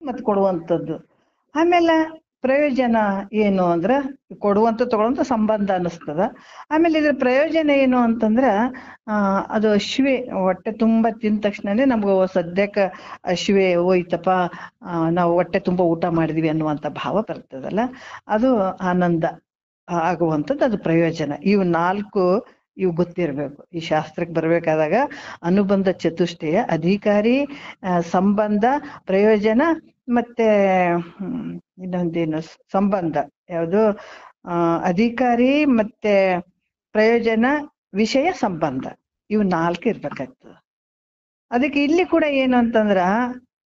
ಮತ್ತು ಕೊಡುವಂಥದ್ದು. ಆಮೇಲೆ ಪ್ರಯೋಜನ ಏನು ಅಂದ್ರೆ ಕೊಡುವಂತ ತಗೊಳ್ಳೋಂಥ ಸಂಬಂಧ ಅನ್ನಿಸ್ತದ. ಆಮೇಲೆ ಇದ್ರ ಪ್ರಯೋಜನ ಏನು ಅಂತಂದ್ರ ಅದು ಹಸಿವೆ ಹೊಟ್ಟೆ ತುಂಬ ತಿಂದ ತಕ್ಷಣನೇ ನಮ್ಗೆ ಸದ್ಯಕ್ಕೆ ಹಸಿವೆ ಹೋಯ್ತಪ್ಪ, ನಾವು ಹೊಟ್ಟೆ ತುಂಬ ಊಟ ಮಾಡಿದ್ವಿ ಅನ್ನುವಂಥ ಭಾವ ಬರ್ತದಲ್ಲ, ಅದು ಆನಂದ ಆಗುವಂಥದ್ದು, ಅದು ಪ್ರಯೋಜನ. ಇವು ಗೊತ್ತಿರಬೇಕು. ಈ ಶಾಸ್ತ್ರಕ್ಕೆ ಬರ್ಬೇಕಾದಾಗ ಅನುಬಂಧ ಚತುಷ್ಟಯ, ಅಧಿಕಾರಿ, ಸಂಬಂಧ, ಪ್ರಯೋಜನ, ಮತ್ತೆ ಇನ್ನೊಂದೇನು ಸಂಬಂಧ, ಯಾವುದು ಅಧಿಕಾರಿ ಮತ್ತೆ ಪ್ರಯೋಜನ, ವಿಷಯ, ಸಂಬಂಧ, ಇವು 4 ಇರ್ಬೇಕಾಗ್ತದೆ. ಅದಕ್ಕೆ ಇಲ್ಲಿ ಕೂಡ ಏನು ಅಂತಂದ್ರ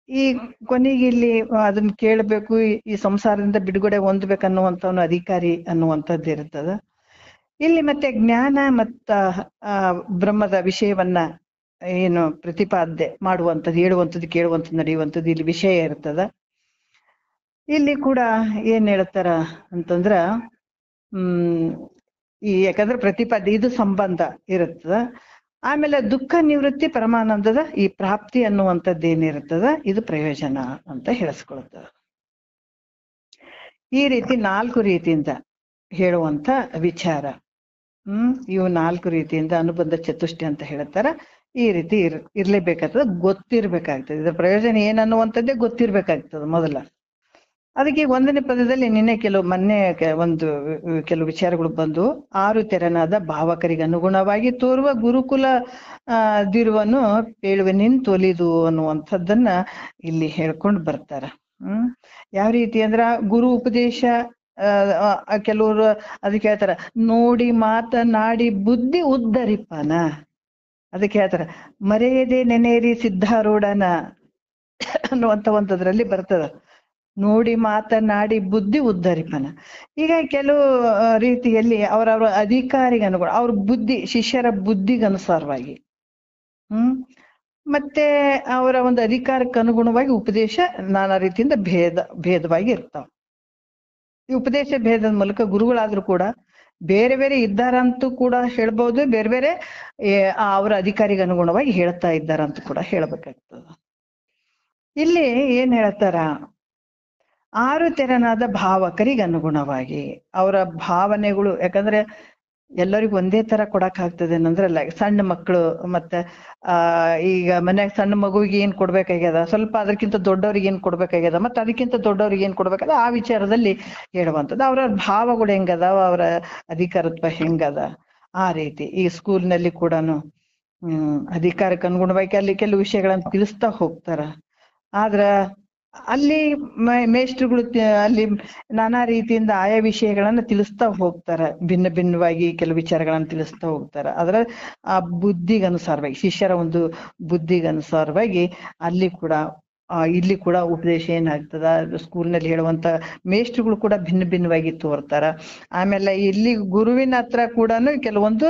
ಈ ಕೊನೆಗೆ ಇಲ್ಲಿ ಅದನ್ನ ಕೇಳಬೇಕು, ಈ ಸಂಸಾರದಿಂದ ಬಿಡುಗಡೆ ಹೊಂದ್ಬೇಕನ್ನುವಂಥವನು ಅಧಿಕಾರಿ ಅನ್ನುವಂಥದ್ದು ಇರ್ತದ. ಇಲ್ಲಿ ಮತ್ತೆ ಜ್ಞಾನ ಮತ್ತ ಬ್ರಹ್ಮದ ವಿಷಯವನ್ನ ಏನು ಪ್ರತಿಪಾದ್ಯ ಮಾಡುವಂಥದ್ದು, ಹೇಳುವಂಥದ್ದು, ಕೇಳುವಂಥದ್ದು, ನಡೆಯುವಂಥದ್ದು ಇಲ್ಲಿ ವಿಷಯ ಇರ್ತದ. ಇಲ್ಲಿ ಕೂಡ ಏನ್ ಹೇಳ್ತಾರ ಅಂತಂದ್ರ ಯಾಕಂದ್ರೆ ಪ್ರತಿಪಾದ್ಯ ಇದು ಸಂಬಂಧ ಇರುತ್ತದ. ಆಮೇಲೆ ದುಃಖ ನಿವೃತ್ತಿ ಪರಮಾನಂದದ ಈ ಪ್ರಾಪ್ತಿ ಅನ್ನುವಂಥದ್ದು ಏನಿರ್ತದ ಇದು ಪ್ರಯೋಜನ ಅಂತ ಹೇಳಿಸ್ಕೊಳ್ತದ. ಈ ರೀತಿ 4 ರೀತಿಯಿಂದ ಹೇಳುವಂತ ವಿಚಾರ. ಇವು 4 ರೀತಿಯಿಂದ ಅನುಬಂಧ ಚತುಷ್ಟಯ ಅಂತ ಹೇಳ್ತಾರ. ಈ ರೀತಿ ಇರ್ಲೇಬೇಕಾಗ್ತದೆ, ಗೊತ್ತಿರ್ಬೇಕಾಗ್ತದೆ. ಇದ್ರ ಪ್ರಯೋಜನ ಏನನ್ನುವಂಥದ್ದೇ ಗೊತ್ತಿರ್ಬೇಕಾಗ್ತದೆ ಮೊದಲ. ಅದಕ್ಕೆ 1ನೇ ಪದದಲ್ಲಿ ನಿನ್ನೆ ಕೆಲವು ವಿಚಾರಗಳು ಬಂದು, 6 ತೆರನಾದ ಭಾವಕರಿಗೆ ಅನುಗುಣವಾಗಿ ತೋರುವ ಗುರುಕುಲ ದಿರುವನ್ನು ಪೇಳುವೆನಿನ್ ತೊಲಿದು ಅನ್ನುವಂಥದ್ದನ್ನ ಇಲ್ಲಿ ಹೇಳ್ಕೊಂಡು ಬರ್ತಾರ. ಯಾವ ರೀತಿ ಅಂದ್ರ ಗುರು ಉಪದೇಶ ಕೆಲವರು ಅದಕ್ಕೆ ಹೇಳ್ತಾರ, ನೋಡಿ ಮಾತನಾಡಿ ಬುದ್ಧಿ ಉದ್ಧರಿಪನ. ಅದಕ್ಕೆ ಹೇಳ್ತಾರ ಮರೆಯದೆ ನೆನೆಯರಿ ಸಿದ್ಧಾರೂಢನ ಅನ್ನುವಂಥದ್ರಲ್ಲಿ ಬರ್ತದ, ನೋಡಿ ಮಾತನಾಡಿ ಬುದ್ಧಿ ಉದ್ಧರಿಪನ. ಈಗ ಕೆಲವು ರೀತಿಯಲ್ಲಿ ಅವರವರ ಅಧಿಕಾರಿಗೆ ಅನುಗುಣ, ಅವ್ರ ಬುದ್ಧಿ, ಶಿಷ್ಯರ ಬುದ್ಧಿಗನುಸಾರವಾಗಿ ಮತ್ತೆ ಅವರ ಒಂದು ಅಧಿಕಾರಕ್ಕೆ ಅನುಗುಣವಾಗಿ ಉಪದೇಶ ನಾನಾ ರೀತಿಯಿಂದ ಭೇದವಾಗಿ ಇರ್ತಾವ. ಈ ಉಪದೇಶ ಭೇದದ ಮೂಲಕ ಗುರುಗಳಾದ್ರೂ ಕೂಡ ಬೇರೆ ಬೇರೆ ಇದ್ದಾರಂತೂ ಕೂಡ ಹೇಳ್ಬಹುದು, ಬೇರೆ ಬೇರೆ ಅವರ ಅಧಿಕಾರಿಗೆ ಅನುಗುಣವಾಗಿ ಹೇಳ್ತಾ ಇದ್ದಾರಂತೂ ಕೂಡ ಹೇಳ್ಬೇಕಾಗ್ತದ. ಇಲ್ಲಿ ಏನ್ ಹೇಳ್ತಾರ, 6 ತೆರನಾದ ಭಾವಕರಿಗೆ ಅನುಗುಣವಾಗಿ ಅವರ ಭಾವನೆಗಳು, ಯಾಕಂದ್ರೆ ಎಲ್ಲರಿಗೂ ಒಂದೇ ತರ ಕೊಡಕ್ ಆಗ್ತದೆ ಅನ್ನಂದ್ರಲ್ಲ. ಸಣ್ಣ ಮಕ್ಕಳು ಮತ್ತೆ ಈಗ ಮನ್ಯಾಗ ಸಣ್ಣ ಮಗುವಿಗೆ ಏನ್ ಕೊಡ್ಬೇಕಾಗ್ಯದ, ಸ್ವಲ್ಪ ಅದಕ್ಕಿಂತ ದೊಡ್ಡವ್ರಿಗೆ ಏನ್ ಕೊಡ್ಬೇಕಾಗ್ಯದ, ಮತ್ತೆ ಅದಕ್ಕಿಂತ ದೊಡ್ಡವ್ರಿಗೆ ಏನ್ ಕೊಡ್ಬೇಕಾದ, ಆ ವಿಚಾರದಲ್ಲಿ ಹೇಳುವಂಥದ್ದು. ಅವ್ರ ಭಾವಗಳು ಹೆಂಗದಾವ, ಅವರ ಅಧಿಕಾರತ್ವ ಹೆಂಗದ, ಆ ರೀತಿ ಈ ಸ್ಕೂಲ್ನಲ್ಲಿ ಕೂಡ ಅಧಿಕಾರಕ್ಕೆ ಅನುಗುಣವಾಗಿ ಅಲ್ಲಿ ಕೆಲವು ವಿಷಯಗಳನ್ನ ತಿಳಿಸ್ತಾ ಹೋಗ್ತಾರ. ಆದ್ರ ಅಲ್ಲಿ ಮೇಷ್ಟ್ರುಗಳು ಅಲ್ಲಿ ನಾನಾ ರೀತಿಯಿಂದ ಆಯಾ ವಿಷಯಗಳನ್ನ ತಿಳಿಸ್ತಾ ಹೋಗ್ತಾರ, ಭಿನ್ನ ಭಿನ್ನವಾಗಿ ಕೆಲವು ವಿಚಾರಗಳನ್ನ ತಿಳಿಸ್ತಾ ಹೋಗ್ತಾರ. ಅದರ ಆ ಬುದ್ಧಿಗನುಸಾರವಾಗಿ, ಶಿಷ್ಯರ ಒಂದು ಬುದ್ಧಿಗನುಸಾರವಾಗಿ ಇಲ್ಲಿ ಕೂಡ ಉಪದೇಶ ಏನಾಗ್ತದ, ಸ್ಕೂಲ್ನಲ್ಲಿ ಹೇಳುವಂತ ಮೇಷ್ಟ್ರುಗಳು ಕೂಡ ಭಿನ್ನ ಭಿನ್ನವಾಗಿ ತೋರ್ತಾರ. ಆಮೇಲೆ ಇಲ್ಲಿ ಗುರುವಿನ ಹತ್ರ ಕೂಡ ಕೆಲವೊಂದು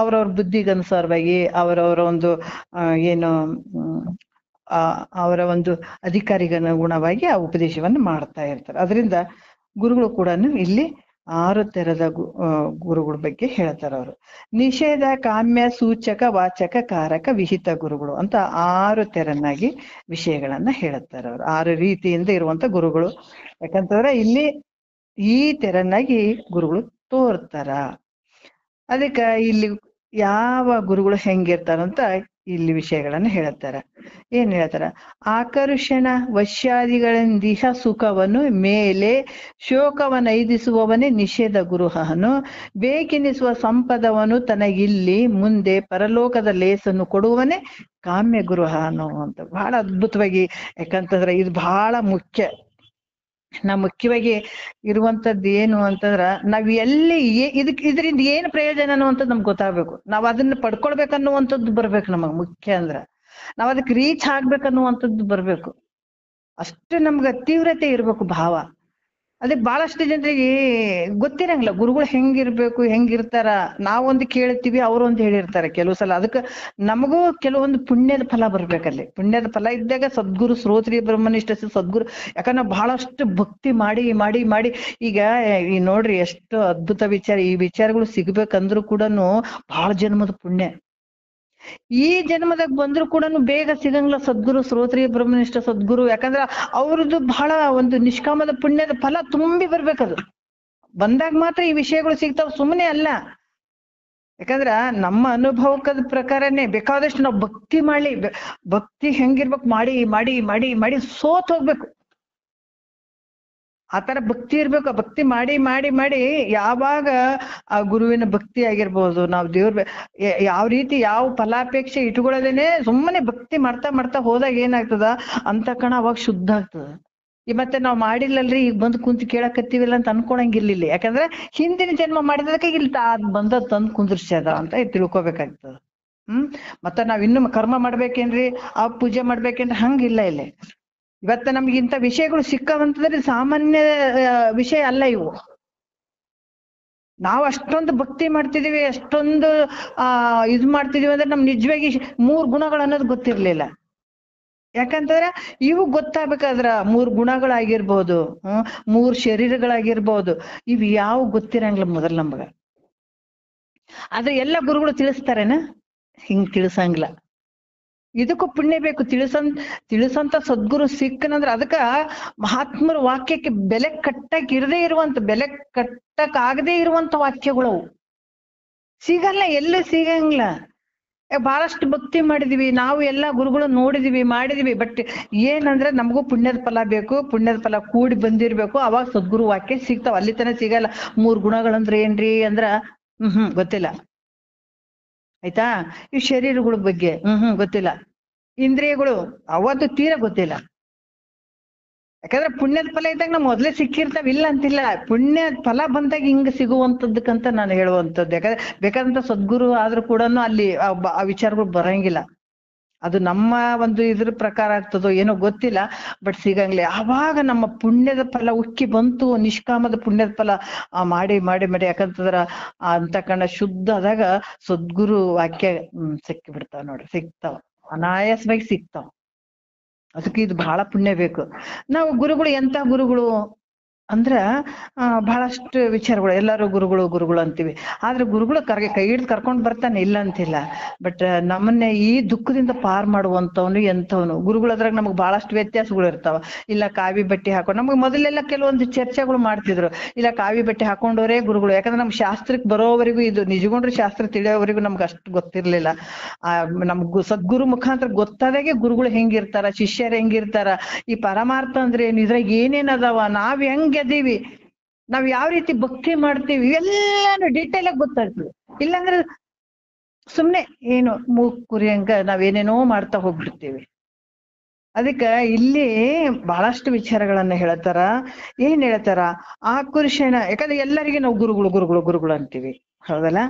ಅವರವ್ರ ಬುದ್ಧಿಗನುಸಾರವಾಗಿ ಅವರವರ ಒಂದು ಏನು ಅವರ ಒಂದು ಅಧಿಕಾರಿಗನುಗುಣವಾಗಿ ಆ ಉಪದೇಶವನ್ನು ಮಾಡ್ತಾ ಇರ್ತಾರೆ. ಅದರಿಂದ ಗುರುಗಳು ಕೂಡ ಇಲ್ಲಿ 6 ತೆರದ ಗುರುಗಳ ಬಗ್ಗೆ ಹೇಳ್ತಾರ. ಅವರು ನಿಷೇಧ, ಕಾಮ್ಯ, ಸೂಚಕ, ವಾಚಕ, ಕಾರಕ, ವಿಹಿತ ಗುರುಗಳು ಅಂತ 6 ತೆರನಾಗಿ ವಿಷಯಗಳನ್ನ ಹೇಳುತ್ತಾರೆ. ಅವರು 6 ರೀತಿಯಿಂದ ಇರುವಂತ ಗುರುಗಳು. ಯಾಕಂತಂದ್ರೆ ಇಲ್ಲಿ ಈ ತೆರನಾಗಿ ಗುರುಗಳು ತೋರ್ತಾರ. ಅದಕ್ಕೆ ಇಲ್ಲಿ ಯಾವ ಗುರುಗಳು ಹೆಂಗಿರ್ತಾರಂತ ಇಲ್ಲಿ ವಿಷಯಗಳನ್ನ ಹೇಳ್ತಾರ. ಏನ್ ಹೇಳ್ತಾರ, ಆಕರ್ಷಣ ವಶ್ಯಾದಿಗಳಿಂದಿಹ ಸುಖವನ್ನು ಮೇಲೆ ಶೋಕವನ್ನೈದಿಸುವವನೇ ನಿಷೇಧ ಗುರುಹನು, ಬೇಕೆನಿಸುವ ಸಂಪದವನು ತನಗಿಲ್ಲಿ ಮುಂದೆ ಪರಲೋಕದ ಲೇಸನ್ನು ಕೊಡುವವನೇ ಕಾಮ್ಯ ಗುರುಹನು ಅಂತ ಬಹಳ ಅದ್ಭುತವಾಗಿ. ಯಾಕಂತಂದ್ರೆ ಇದು ಬಹಳ ಮುಖ್ಯ. ಮುಖ್ಯವಾಗಿ ಇರುವಂತದ್ದು ಏನು ಅಂತಂದ್ರ, ನಾವ್ ಎಲ್ಲಿ ಇದರಿಂದ ಏನು ಪ್ರಯೋಜನ ಅನ್ನುವಂಥದ್ದು ನಮ್ಗೆ ಗೊತ್ತಾಗ್ಬೇಕು. ನಾವ್ ಅದನ್ನ ಪಡ್ಕೊಳ್ಬೇಕನ್ನುವಂಥದ್ದು ಬರ್ಬೇಕು. ನಮಗ್ ಮುಖ್ಯ ಅಂದ್ರ ನಾವ್ ಅದಕ್ಕೆ ರೀಚ್ ಆಗ್ಬೇಕನ್ನುವಂಥದ್ದು ಬರ್ಬೇಕು. ಅಷ್ಟು ನಮ್ಗೆ ತೀವ್ರತೆ ಇರ್ಬೇಕು ಭಾವ. ಅದಕ್ಕೆ ಬಹಳಷ್ಟು ಜನರಿಗೆ ಗೊತ್ತಿರಂಗಿಲ್ಲ ಗುರುಗಳು ಹೆಂಗಿರ್ಬೇಕು, ಹೆಂಗಿರ್ತಾರ. ನಾವೊಂದು ಕೇಳ್ತೀವಿ, ಅವ್ರೊಂದು ಹೇಳಿರ್ತಾರೆ ಕೆಲವು ಸಲ. ಅದಕ್ಕೆ ನಮಗೂ ಕೆಲವೊಂದು ಪುಣ್ಯದ ಫಲ ಬರ್ಬೇಕಲ್ಲಿ. ಪುಣ್ಯದ ಫಲ ಇದ್ದಾಗ ಸದ್ಗುರು ಶ್ರೋತ್ರಿಯ ಬ್ರಹ್ಮನಿಷ್ಠ ಸದ್ಗುರು. ಯಾಕಂದ್ರೆ ಬಹಳಷ್ಟು ಭಕ್ತಿ ಮಾಡಿ ಮಾಡಿ ಮಾಡಿ ಈಗ ಈ ನೋಡ್ರಿ ಎಷ್ಟು ಅದ್ಭುತ ವಿಚಾರ. ಈ ವಿಚಾರಗಳು ಸಿಗ್ಬೇಕಂದ್ರೂ ಕೂಡ ಬಹಳ ಜನ್ಮದ ಪುಣ್ಯ. ಈ ಜನ್ಮದಾಗ ಬಂದ್ರು ಕೂಡ ಬೇಗ ಸಿಗಂಗಿಲ್ಲ ಸದ್ಗುರು, ಶ್ರೋತ್ರಿಯ ಬ್ರಹ್ಮನಿಷ್ಠ ಸದ್ಗುರು. ಯಾಕಂದ್ರ ಅವ್ರದ್ದು ಬಹಳ ಒಂದು ನಿಷ್ಕಾಮದ ಪುಣ್ಯದ ಫಲ ತುಂಬಿ ಬರ್ಬೇಕದು. ಬಂದಾಗ ಮಾತ್ರ ಈ ವಿಷಯಗಳು ಸಿಗ್ತಾವ, ಸುಮ್ಮನೆ ಅಲ್ಲ. ಯಾಕಂದ್ರ ನಮ್ಮ ಅನುಭವಕ್ಕದ ಪ್ರಕಾರನೇ ಬೇಕಾದಷ್ಟು ನಾವು ಭಕ್ತಿ ಮಾಡ್ಲಿ. ಭಕ್ತಿ ಹೆಂಗಿರ್ಬೇಕು, ಮಾಡಿ ಮಾಡಿ ಮಾಡಿ ಮಾಡಿ ಸೋತ್ ಹೋಗ್ಬೇಕು. ಆತರ ಭಕ್ತಿ ಇರ್ಬೇಕು. ಆ ಭಕ್ತಿ ಮಾಡಿ ಮಾಡಿ ಮಾಡಿ ಯಾವಾಗ ಆ ಗುರುವಿನ ಭಕ್ತಿ ಆಗಿರ್ಬೋದು, ನಾವು ದೇವ್ರ ಯಾವ ರೀತಿ ಯಾವ ಫಲಾಪೇಕ್ಷೆ ಇಟ್ಕೊಳ್ಳೋದೇನೆ ಸುಮ್ಮನೆ ಭಕ್ತಿ ಮಾಡ್ತಾ ಮಾಡ್ತಾ ಹೋದಾಗ ಏನಾಗ್ತದ ಅಂತ ಕಣ ಅವಾಗ ಶುದ್ಧ ಆಗ್ತದ. ಈ ಮತ್ತೆ ನಾವ್ ಮಾಡಿಲ್ಲಲ್ರಿ ಈಗ ಬಂದು ಕುಂತು ಕೇಳಕತ್ತೀವಿಲ್ಲ ಅಂತ ಅನ್ಕೊಳಂಗಿರ್ಲಿಲ್ಲ. ಯಾಕಂದ್ರೆ ಹಿಂದಿನ ಜನ್ಮ ಮಾಡಿದಕ್ಕೆ ಇಲ್ಲಿ ಬಂದ ತಂದ್ ಕುಂದ್ರಸ್ಯದ ಅಂತ ತಿಳ್ಕೊಬೇಕಾಗ್ತದ. ಮತ್ತ ನಾವ್ ಇನ್ನು ಕರ್ಮ ಮಾಡ್ಬೇಕೇನ್ರಿ, ಆ ಪೂಜೆ ಮಾಡ್ಬೇಕೇನ್ರಿ, ಹಂಗಿಲ್ಲ ಇಲ್ಲಿ. ಇವತ್ತ ನಮ್ಗೆ ಇಂಥ ವಿಷಯಗಳು ಸಿಕ್ಕವಂತಂದ್ರೆ ಸಾಮಾನ್ಯ ವಿಷಯ ಅಲ್ಲ ಇವು. ನಾವು ಅಷ್ಟೊಂದು ಭಕ್ತಿ ಮಾಡ್ತಿದೀವಿ, ಅಷ್ಟೊಂದು ಇದ್ ಮಾಡ್ತಿದೀವಿ ಅಂದ್ರೆ ನಮ್ ನಿಜವಾಗಿ 3 ಗುಣಗಳು ಅನ್ನೋದು ಗೊತ್ತಿರ್ಲಿಲ್ಲ. ಯಾಕಂತಂದ್ರ ಇವು ಗೊತ್ತಾಗ್ಬೇಕಾದ್ರ 3 ಗುಣಗಳಾಗಿರ್ಬೋದು, 3 ಶರೀರಗಳಾಗಿರ್ಬೋದು, ಇವ್ ಯಾವ ಗೊತ್ತಿರಂಗಿಲ್ಲ ಮೊದಲ್ ನಮ್ಗ. ಆದ್ರೆ ಎಲ್ಲ ಗುರುಗಳು ತಿಳಿಸ್ತಾರೇನ? ಹಿಂಗ್ ತಿಳಿಸಂಗಿಲ್ಲ. ಇದಕ್ಕೂ ಪುಣ್ಯ ಬೇಕು. ತಿಳಿಸಂತ ಸದ್ಗುರು ಸಿಕ್ಕನಂದ್ರ ಅದಕ್ಕ ಮಹಾತ್ಮರ ವಾಕ್ಯಕ್ಕೆ ಬೆಲೆ ಕಟ್ಟಕ್ ಇರದೇ ಇರುವಂತ, ಬೆಲೆ ಕಟ್ಟಕ್ ಆಗದೆ ಇರುವಂತ ವಾಕ್ಯಗಳವು ಸಿಗಲ್ಲ, ಎಲ್ಲೂ ಸಿಗಂಗಿಲ್ಲ. ಬಹಳಷ್ಟು ಭಕ್ತಿ ಮಾಡಿದೀವಿ ನಾವು, ಎಲ್ಲಾ ಗುರುಗಳು ನೋಡಿದೀವಿ ಮಾಡಿದೀವಿ. ಬಟ್ ಏನಂದ್ರೆ ನಮಗೂ ಪುಣ್ಯದ ಫಲ ಬೇಕು, ಪುಣ್ಯದ ಫಲ ಕೂಡಿ ಬಂದಿರ್ಬೇಕು, ಅವಾಗ ಸದ್ಗುರು ವಾಕ್ಯ ಸಿಗ್ತಾವ. ಅಲ್ಲಿ ತನ ಸಿಗಲ್ಲ. 3 ಗುಣಗಳಂದ್ರೆ ಏನ್ರಿ ಅಂದ್ರ ಗೊತ್ತಿಲ್ಲ. ಆಯ್ತಾ? ಈ ಶರೀರಗಳ ಬಗ್ಗೆ ಗೊತ್ತಿಲ್ಲ. ಇಂದ್ರಿಯಗಳು ಅವತ್ತು ತೀರಾ ಗೊತ್ತಿಲ್ಲ. ಯಾಕಂದ್ರೆ ಪುಣ್ಯದ ಫಲ ಇದ್ದಾಗ ನಾವು ಮೊದ್ಲೇ ಸಿಕ್ಕಿರ್ತಾವ, ಇಲ್ಲ ಅಂತಿಲ್ಲ. ಪುಣ್ಯದ ಫಲ ಬಂದಾಗ ಹಿಂಗ ಸಿಗುವಂತದ್ದಕ್ಕಂತ ನಾನು ಹೇಳುವಂತದ್ದು. ಯಾಕಂದ್ರೆ ಬೇಕಾದಂತ ಸದ್ಗುರು ಆದ್ರೂ ಕೂಡ ಅಲ್ಲಿ ಆ ವಿಚಾರಗಳು ಬರಂಗಿಲ್ಲ. ಅದು ನಮ್ಮ ಒಂದು ಇದ್ರ ಪ್ರಕಾರ ಆಗ್ತದೋ ಏನೋ ಗೊತ್ತಿಲ್ಲ, ಬಟ್ ಸಿಗಂಗಿಲ್ಲ. ಆವಾಗ ನಮ್ಮ ಪುಣ್ಯದ ಫಲ ಉಕ್ಕಿ ಬಂತು, ನಿಷ್ಕಾಮದ ಪುಣ್ಯದ ಫಲ ಮಾಡಿ ಮಾಡಿ ಮಾಡಿ ಯಾಕಂತಂದ್ರ ಅಂತ ಕಣ ಶುದ್ಧ ಆದಾಗ ಸದ್ಗುರು ವಾಕ್ಯ ಸಿಕ್ಕಿ ಬಿಡ್ತಾವ ನೋಡ್ರಿ, ಸಿಗ್ತಾವ, ಅನಾಯಾಸವಾಗಿ ಸಿಗ್ತಾವ. ಅದಕ್ಕೆ ಇದು ಬಹಳ ಪುಣ್ಯ ಬೇಕು. ನಾವು ಗುರುಗಳು ಎಂತ ಗುರುಗಳು ಅಂದ್ರ ಬಹಳಷ್ಟು ವಿಚಾರಗಳು. ಎಲ್ಲಾರು ಗುರುಗಳು ಗುರುಗಳು ಅಂತೀವಿ, ಆದ್ರೆ ಗುರುಗಳು ಕೈ ಹಿಡ್ದು ಕರ್ಕೊಂಡ್ ಬರ್ತಾನೆ, ಇಲ್ಲ ಅಂತಿಲ್ಲ. ಬಟ್ ನಮ್ಮನ್ನೇ ಈ ದುಃಖದಿಂದ ಪಾರ್ ಮಾಡುವಂತವನು ಎಂತವನು ಗುರುಗಳು. ಅದ್ರಾಗ ನಮಗ್ ಬಹಳಷ್ಟು ವ್ಯತ್ಯಾಸಗಳು ಇರ್ತಾವ. ಇಲ್ಲ ಕಾವಿ ಬಟ್ಟೆ ಹಾಕೊಂಡು, ನಮ್ಗೆ ಮೊದಲೆಲ್ಲ ಕೆಲವೊಂದು ಚರ್ಚೆಗಳು ಮಾಡ್ತಿದ್ರು, ಇಲ್ಲ ಕಾವಿ ಬಟ್ಟೆ ಹಾಕೊಂಡವರೇ ಗುರುಗಳು. ಯಾಕಂದ್ರೆ ನಮ್ ಶಾಸ್ತ್ರಕ್ಕೆ ಬರೋವರೆಗೂ, ಇದು ನಿಜಗೊಂಡ್ರೆ ಶಾಸ್ತ್ರ ತಿಳಿಯೋವರೆಗೂ ನಮ್ಗೆ ಅಷ್ಟು ಗೊತ್ತಿರ್ಲಿಲ್ಲ. ನಮ್ಗ್ ಸದ್ಗುರು ಮುಖಾಂತರ ಗೊತ್ತಾದಾಗೆ ಗುರುಗಳು ಹೆಂಗಿರ್ತಾರ, ಶಿಷ್ಯರು ಹೆಂಗಿರ್ತಾರ, ಈ ಪರಮಾರ್ಥ ಅಂದ್ರೆ ಏನ್, ಇದ್ರಾಗ ಏನೇನ್ ಅದಾವ, ನಾವ್ ಹೆಂಗ್ ಅದೀವಿ, ನಾವ್ ಯಾವ ರೀತಿ ಭಕ್ತಿ ಮಾಡ್ತೀವಿ, ಎಲ್ಲಾನು ಡೀಟೇಲ್ ಆಗಿ ಗೊತ್ತಾಗ್ತದೆ. ಇಲ್ಲಾಂದ್ರೆ ಸುಮ್ನೆ ಏನು ಮೂಕ್ ಕುರಿಯಂಗ ನಾವೇನೇನೋ ಮಾಡ್ತಾ ಹೋಗ್ಬಿಡ್ತೀವಿ. ಅದಕ್ಕ ಇಲ್ಲಿ ಬಹಳಷ್ಟು ವಿಚಾರಗಳನ್ನ ಹೇಳ್ತಾರ. ಏನ್ ಹೇಳ್ತಾರ? ಆಕರ್ಷಣ. ಯಾಕಂದ್ರೆ ಎಲ್ಲರಿಗೆ ನಾವು ಗುರುಗಳು ಗುರುಗಳು ಗುರುಗಳು ಅಂತೀವಿ, ಹೌದಲ್ಲ?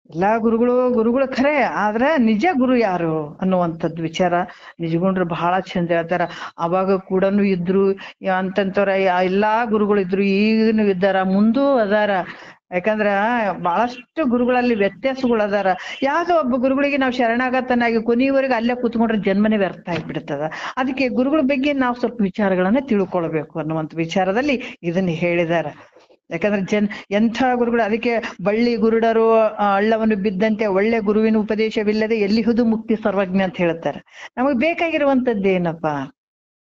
ಎಲ್ಲಾ ಗುರುಗಳು ಖರೆ, ಆದ್ರ ನಿಜ ಗುರು ಯಾರು ಅನ್ನುವಂಥದ್ದು ವಿಚಾರ ನಿಜಗೊಂಡ್ರು ಬಹಳ ಚಂದ ಹೇಳ್ತಾರ. ಅವಾಗ ಕೂಡ ಇದ್ರು ಅಂತಂತವ್ರ, ಎಲ್ಲಾ ಗುರುಗಳು ಇದ್ರು, ಈಗನು ಇದ್ದಾರ, ಮುಂದೂ ಅದಾರ. ಯಾಕಂದ್ರ ಬಹಳಷ್ಟು ಗುರುಗಳಲ್ಲಿ ವ್ಯತ್ಯಾಸಗಳು ಅದಾರ. ಯಾವ್ದೋ ಒಬ್ಬ ಗುರುಗಳಿಗೆ ನಾವು ಶರಣಾಗತನಾಗಿ ಕೊನೆಯವರೆಗೆ ಅಲ್ಲೇ ಕೂತ್ಕೊಂಡ್ರೆ ಜನ್ಮನೇ ವ್ಯರ್ಥ ಆಗ್ಬಿಡ್ತದ. ಅದಕ್ಕೆ ಗುರುಗಳ ಬಗ್ಗೆ ನಾವು ಸ್ವಲ್ಪ ವಿಚಾರಗಳನ್ನ ತಿಳ್ಕೊಳ್ಬೇಕು ಅನ್ನುವಂಥ ವಿಚಾರದಲ್ಲಿ ಇದನ್ನ ಹೇಳಿದಾರ. ಯಾಕಂದ್ರೆ ಎಂಥ ಗುರುಗಳು. ಅದಕ್ಕೆ ಬಳ್ಳಿ ಗುರುಡರು ಹಳ್ಳವನ್ನು ಬಿದ್ದಂತೆ, ಒಳ್ಳೆ ಗುರುವಿನ ಉಪದೇಶವಿಲ್ಲದೆ ಎಲ್ಲಿಹುದು ಮುಕ್ತಿ ಸರ್ವಜ್ಞ ಅಂತ ಹೇಳ್ತಾರೆ. ನಮಗ್ ಬೇಕಾಗಿರುವಂತದ್ದು ಏನಪ್ಪಾ?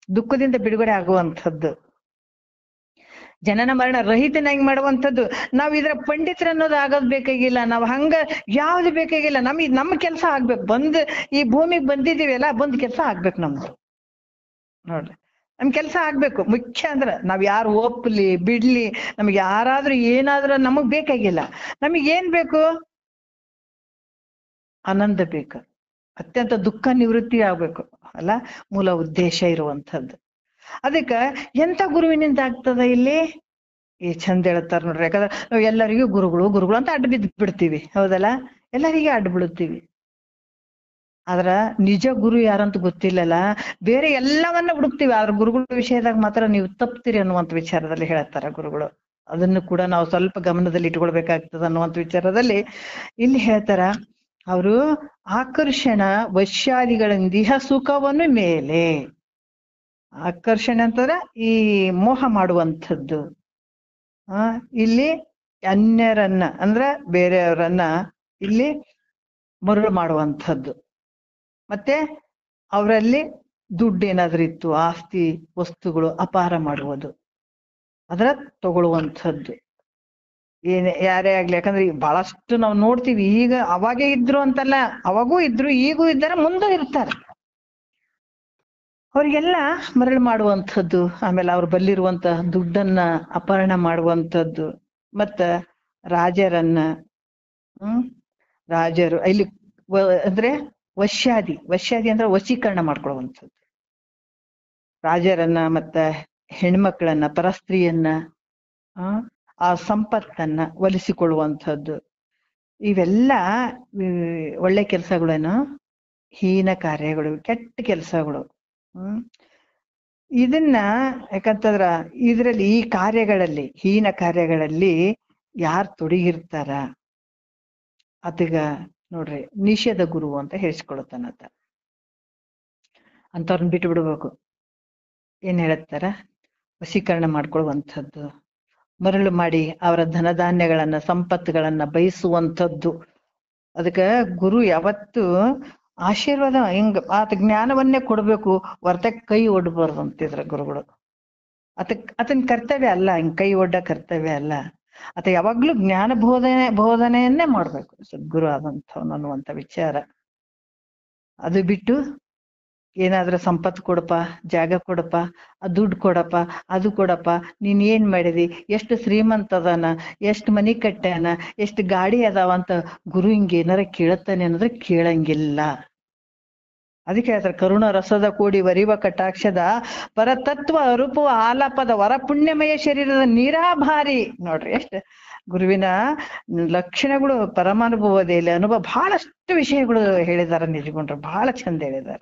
ದುಃಖದಿಂದ ಬಿಡುಗಡೆ ಆಗುವಂಥದ್ದು, ಜನನ ಮರಣ ರಹಿತನಾಗಿ ಮಾಡುವಂಥದ್ದು. ನಾವ್ ಇದ್ರ ಪಂಡಿತರ ಅನ್ನೋದು ಆಗೋದ್ ಬೇಕಾಗಿಲ್ಲ. ನಾವ್ ಹಂಗ ಯಾವ್ದು ಬೇಕಾಗಿಲ್ಲ. ನಮ್ಮ ಕೆಲಸ ಆಗ್ಬೇಕು. ಈ ಭೂಮಿಗೆ ಬಂದಿದೀವಲ್ಲ, ಬಂದ್ ಕೆಲಸ ಆಗ್ಬೇಕು ನಮ್ದು. ನೋಡ್ರಿ, ನಮ್ ಕೆಲ್ಸ ಆಗ್ಬೇಕು. ಮುಖ್ಯ ಅಂದ್ರ ನಾವ್ ಯಾರು ಒಪ್ಲಿ ಬಿಡ್ಲಿ, ನಮ್ಗೆ ಯಾರಾದ್ರೂ ಏನಾದ್ರೂ ನಮಗ್ ಬೇಕಾಗಿಲ್ಲ. ನಮಗ್ ಏನ್ ಬೇಕು? ಆನಂದ ಬೇಕು, ಅತ್ಯಂತ ದುಃಖ ನಿವೃತ್ತಿ ಆಗ್ಬೇಕು ಅಲ್ಲ, ಮೂಲ ಉದ್ದೇಶ ಇರುವಂತದ್ದು. ಅದಕ್ಕ ಎಂತ ಗುರುವಿನಿಂದ ಆಗ್ತದ ಇಲ್ಲಿ? ಈ ಚಂದ ಹೇಳ್ತಾರ ನೋಡ್ರಿ. ಯಾಕಂದ್ರೆ ನಾವ್ ಎಲ್ಲರಿಗೂ ಗುರುಗಳು ಗುರುಗಳು ಅಂತ ಅಡ್ಡ ಬಿದ್ದು ಬಿಡ್ತೀವಿ, ಹೌದಲ್ಲ? ಎಲ್ಲರಿಗೆ ಅಡ್ಡ ಬಿಡುತ್ತೀವಿ. ಆದ್ರ ನಿಜ ಗುರು ಯಾರಂತ ಗೊತ್ತಿಲ್ಲಲ್ಲ, ಬೇರೆ ಎಲ್ಲವನ್ನ ಹುಡುಕ್ತಿವಿ. ಆದ್ರ ಗುರುಗಳ ವಿಷಯದಾಗ ಮಾತ್ರ ನೀವು ತಪ್ತೀರಿ ಅನ್ನುವಂತ ವಿಚಾರದಲ್ಲಿ ಹೇಳ್ತಾರ ಗುರುಗಳು. ಅದನ್ನು ಕೂಡ ನಾವು ಸ್ವಲ್ಪ ಗಮನದಲ್ಲಿ ಇಟ್ಕೊಳ್ಬೇಕಾಗ್ತದ ಅನ್ನುವಂತ ವಿಚಾರದಲ್ಲಿ ಇಲ್ಲಿ ಹೇಳ್ತಾರ. ಅವರು ಆಕರ್ಷಣ ವಶ್ಯಾದಿಗಳಿಂದಿಹ ಸುಖವನ್ನು ಮೇಲೆ. ಆಕರ್ಷಣೆ ಅಂತಂದ್ರೆ ಈ ಮೋಹ ಮಾಡುವಂಥದ್ದು. ಇಲ್ಲಿ ಅನ್ಯರನ್ನ ಅಂದ್ರ ಬೇರೆಯವರನ್ನ ಇಲ್ಲಿ ಮರಳು ಮಾಡುವಂಥದ್ದು. ಮತ್ತೆ ಅವರಲ್ಲಿ ದುಡ್ಡು ಏನಾದ್ರೂ ಇತ್ತು, ಆಸ್ತಿ ವಸ್ತುಗಳು ಅಪಾರ ಮಾಡುವುದು, ಅದರ ತಗೊಳ್ಳುವಂಥದ್ದು. ಯಾರೇ ಆಗ್ಲಿ, ಯಾಕಂದ್ರೆ ಈಗ ಬಹಳಷ್ಟು ನಾವು ನೋಡ್ತೀವಿ. ಈಗ ಅವಾಗೇ ಇದ್ರು ಅಂತಲ್ಲ, ಅವಾಗೂ ಇದ್ರು, ಈಗೂ ಇದ್ದಾರೆ, ಮುಂದೆ ಇರ್ತಾರೆ. ಅವ್ರಿಗೆಲ್ಲ ಮರಳು ಮಾಡುವಂಥದ್ದು, ಆಮೇಲೆ ಅವ್ರ ಬಲ್ಲಿರುವಂತಹ ದುಡ್ಡನ್ನ ಅಪಹರಣ ಮಾಡುವಂಥದ್ದು, ಮತ್ತ ರಾಜರನ್ನ ರಾಜರು ಇಲ್ಲಿ ಅಂದ್ರೆ ವಶ್ಯಾದಿ ಅಂದ್ರೆ ವಶೀಕರಣ ಮಾಡ್ಕೊಳ್ಳುವಂಥದ್ದು. ರಾಜರನ್ನ ಮತ್ತ ಹೆಣ್ಮಕ್ಳನ್ನ, ಪರಸ್ತ್ರೀಯನ್ನ, ಆ ಸಂಪತ್ತನ್ನ ಒಲಿಸಿಕೊಳ್ಳುವಂಥದ್ದು. ಇವೆಲ್ಲ ಒಳ್ಳೆ ಕೆಲಸಗಳೇನು? ಹೀನ ಕಾರ್ಯಗಳು, ಕೆಟ್ಟ ಕೆಲಸಗಳು. ಇದನ್ನ ಯಾಕಂತಂದ್ರ ಇದ್ರಲ್ಲಿ, ಈ ಕಾರ್ಯಗಳಲ್ಲಿ, ಹೀನ ಕಾರ್ಯಗಳಲ್ಲಿ ಯಾರು ತೊಡಗಿರ್ತಾರ ಅದಗ ನೋಡ್ರಿ ನಿಷೇಧ ಗುರು ಅಂತ ಹೇಳಿಸ್ಕೊಳತಾನಂತ. ಅಂತವ್ರನ್ನ ಬಿಟ್ಟು ಬಿಡ್ಬೇಕು. ಏನ್ ಹೇಳತ್ತಾರ? ವಶೀಕರಣ ಮಾಡ್ಕೊಳ್ಳುವಂಥದ್ದು, ಮರಳು ಮಾಡಿ ಅವರ ಧನಧಾನ್ಯಗಳನ್ನ, ಸಂಪತ್ತುಗಳನ್ನ ಬಯಸುವಂಥದ್ದು. ಅದಕ್ಕ ಗುರು ಯಾವತ್ತು ಆಶೀರ್ವಾದ ಹಿಂಗ ಆತ ಜ್ಞಾನವನ್ನೇ ಕೊಡ್ಬೇಕು, ಹೊರತ ಕೈ ಒಡ್ಬಾರ್ದು ಅಂತಿದ್ರ ಗುರುಗಳು. ಆತನ ಕರ್ತವ್ಯ ಅಲ್ಲ, ಹಿಂಗ್ ಕೈ ಒಡ್ಡ ಕರ್ತವ್ಯ ಅಲ್ಲ. ಆತ ಯಾವಾಗ್ಲೂ ಜ್ಞಾನ ಬೋಧನೆಯನ್ನೇ ಮಾಡ್ಬೇಕು, ಸದ್ಗುರು ಆದಂಥವ್ನು ಅನ್ನುವಂಥ ವಿಚಾರ. ಅದು ಬಿಟ್ಟು ಏನಾದ್ರೂ ಸಂಪತ್ತು ಕೊಡಪ್ಪ, ಜಾಗ ಕೊಡಪ್ಪ, ದುಡ್ಡು ಕೊಡಪ್ಪ, ಅದು ಕೊಡಪ್ಪ, ನೀನ್ ಏನ್ ಮಾಡಿದಿ, ಎಷ್ಟು ಶ್ರೀಮಂತ ಅದಾನ, ಎಷ್ಟು ಮನಿ ಕಟ್ಟ್ಯಾನ, ಎಷ್ಟು ಗಾಡಿ ಅದಾವ ಅಂತ ಗುರು ಹಿಂಗ ಏನಾರ ಕೇಳತ್ತಾನೆ ಅನ್ನೋದ್ರೆ ಕೇಳಂಗಿಲ್ಲ. ಅದಕ್ಕೆ ಹೇಳ್ತಾರೆ, ಕರುಣ ರಸದ ಕೂಡಿ ವರಿವ ಕಟಾಕ್ಷದ ಪರತತ್ವ ಅರೂಪವ ಆಲಾಪದ ವರ ಪುಣ್ಯಮಯ ಶರೀರದ ನಿರಾಭಾರಿ. ನೋಡ್ರಿ ಎಷ್ಟು ಗುರುವಿನ ಲಕ್ಷಣಗಳು, ಪರಮಾನುಭವದಲ್ಲಿ ಅನುಭವ, ಬಹಳಷ್ಟು ವಿಷಯಗಳು ಹೇಳಿದಾರ. ನಿಜಗೊಂಡ್ರು ಬಹಳ ಚಂದ ಹೇಳಿದಾರ.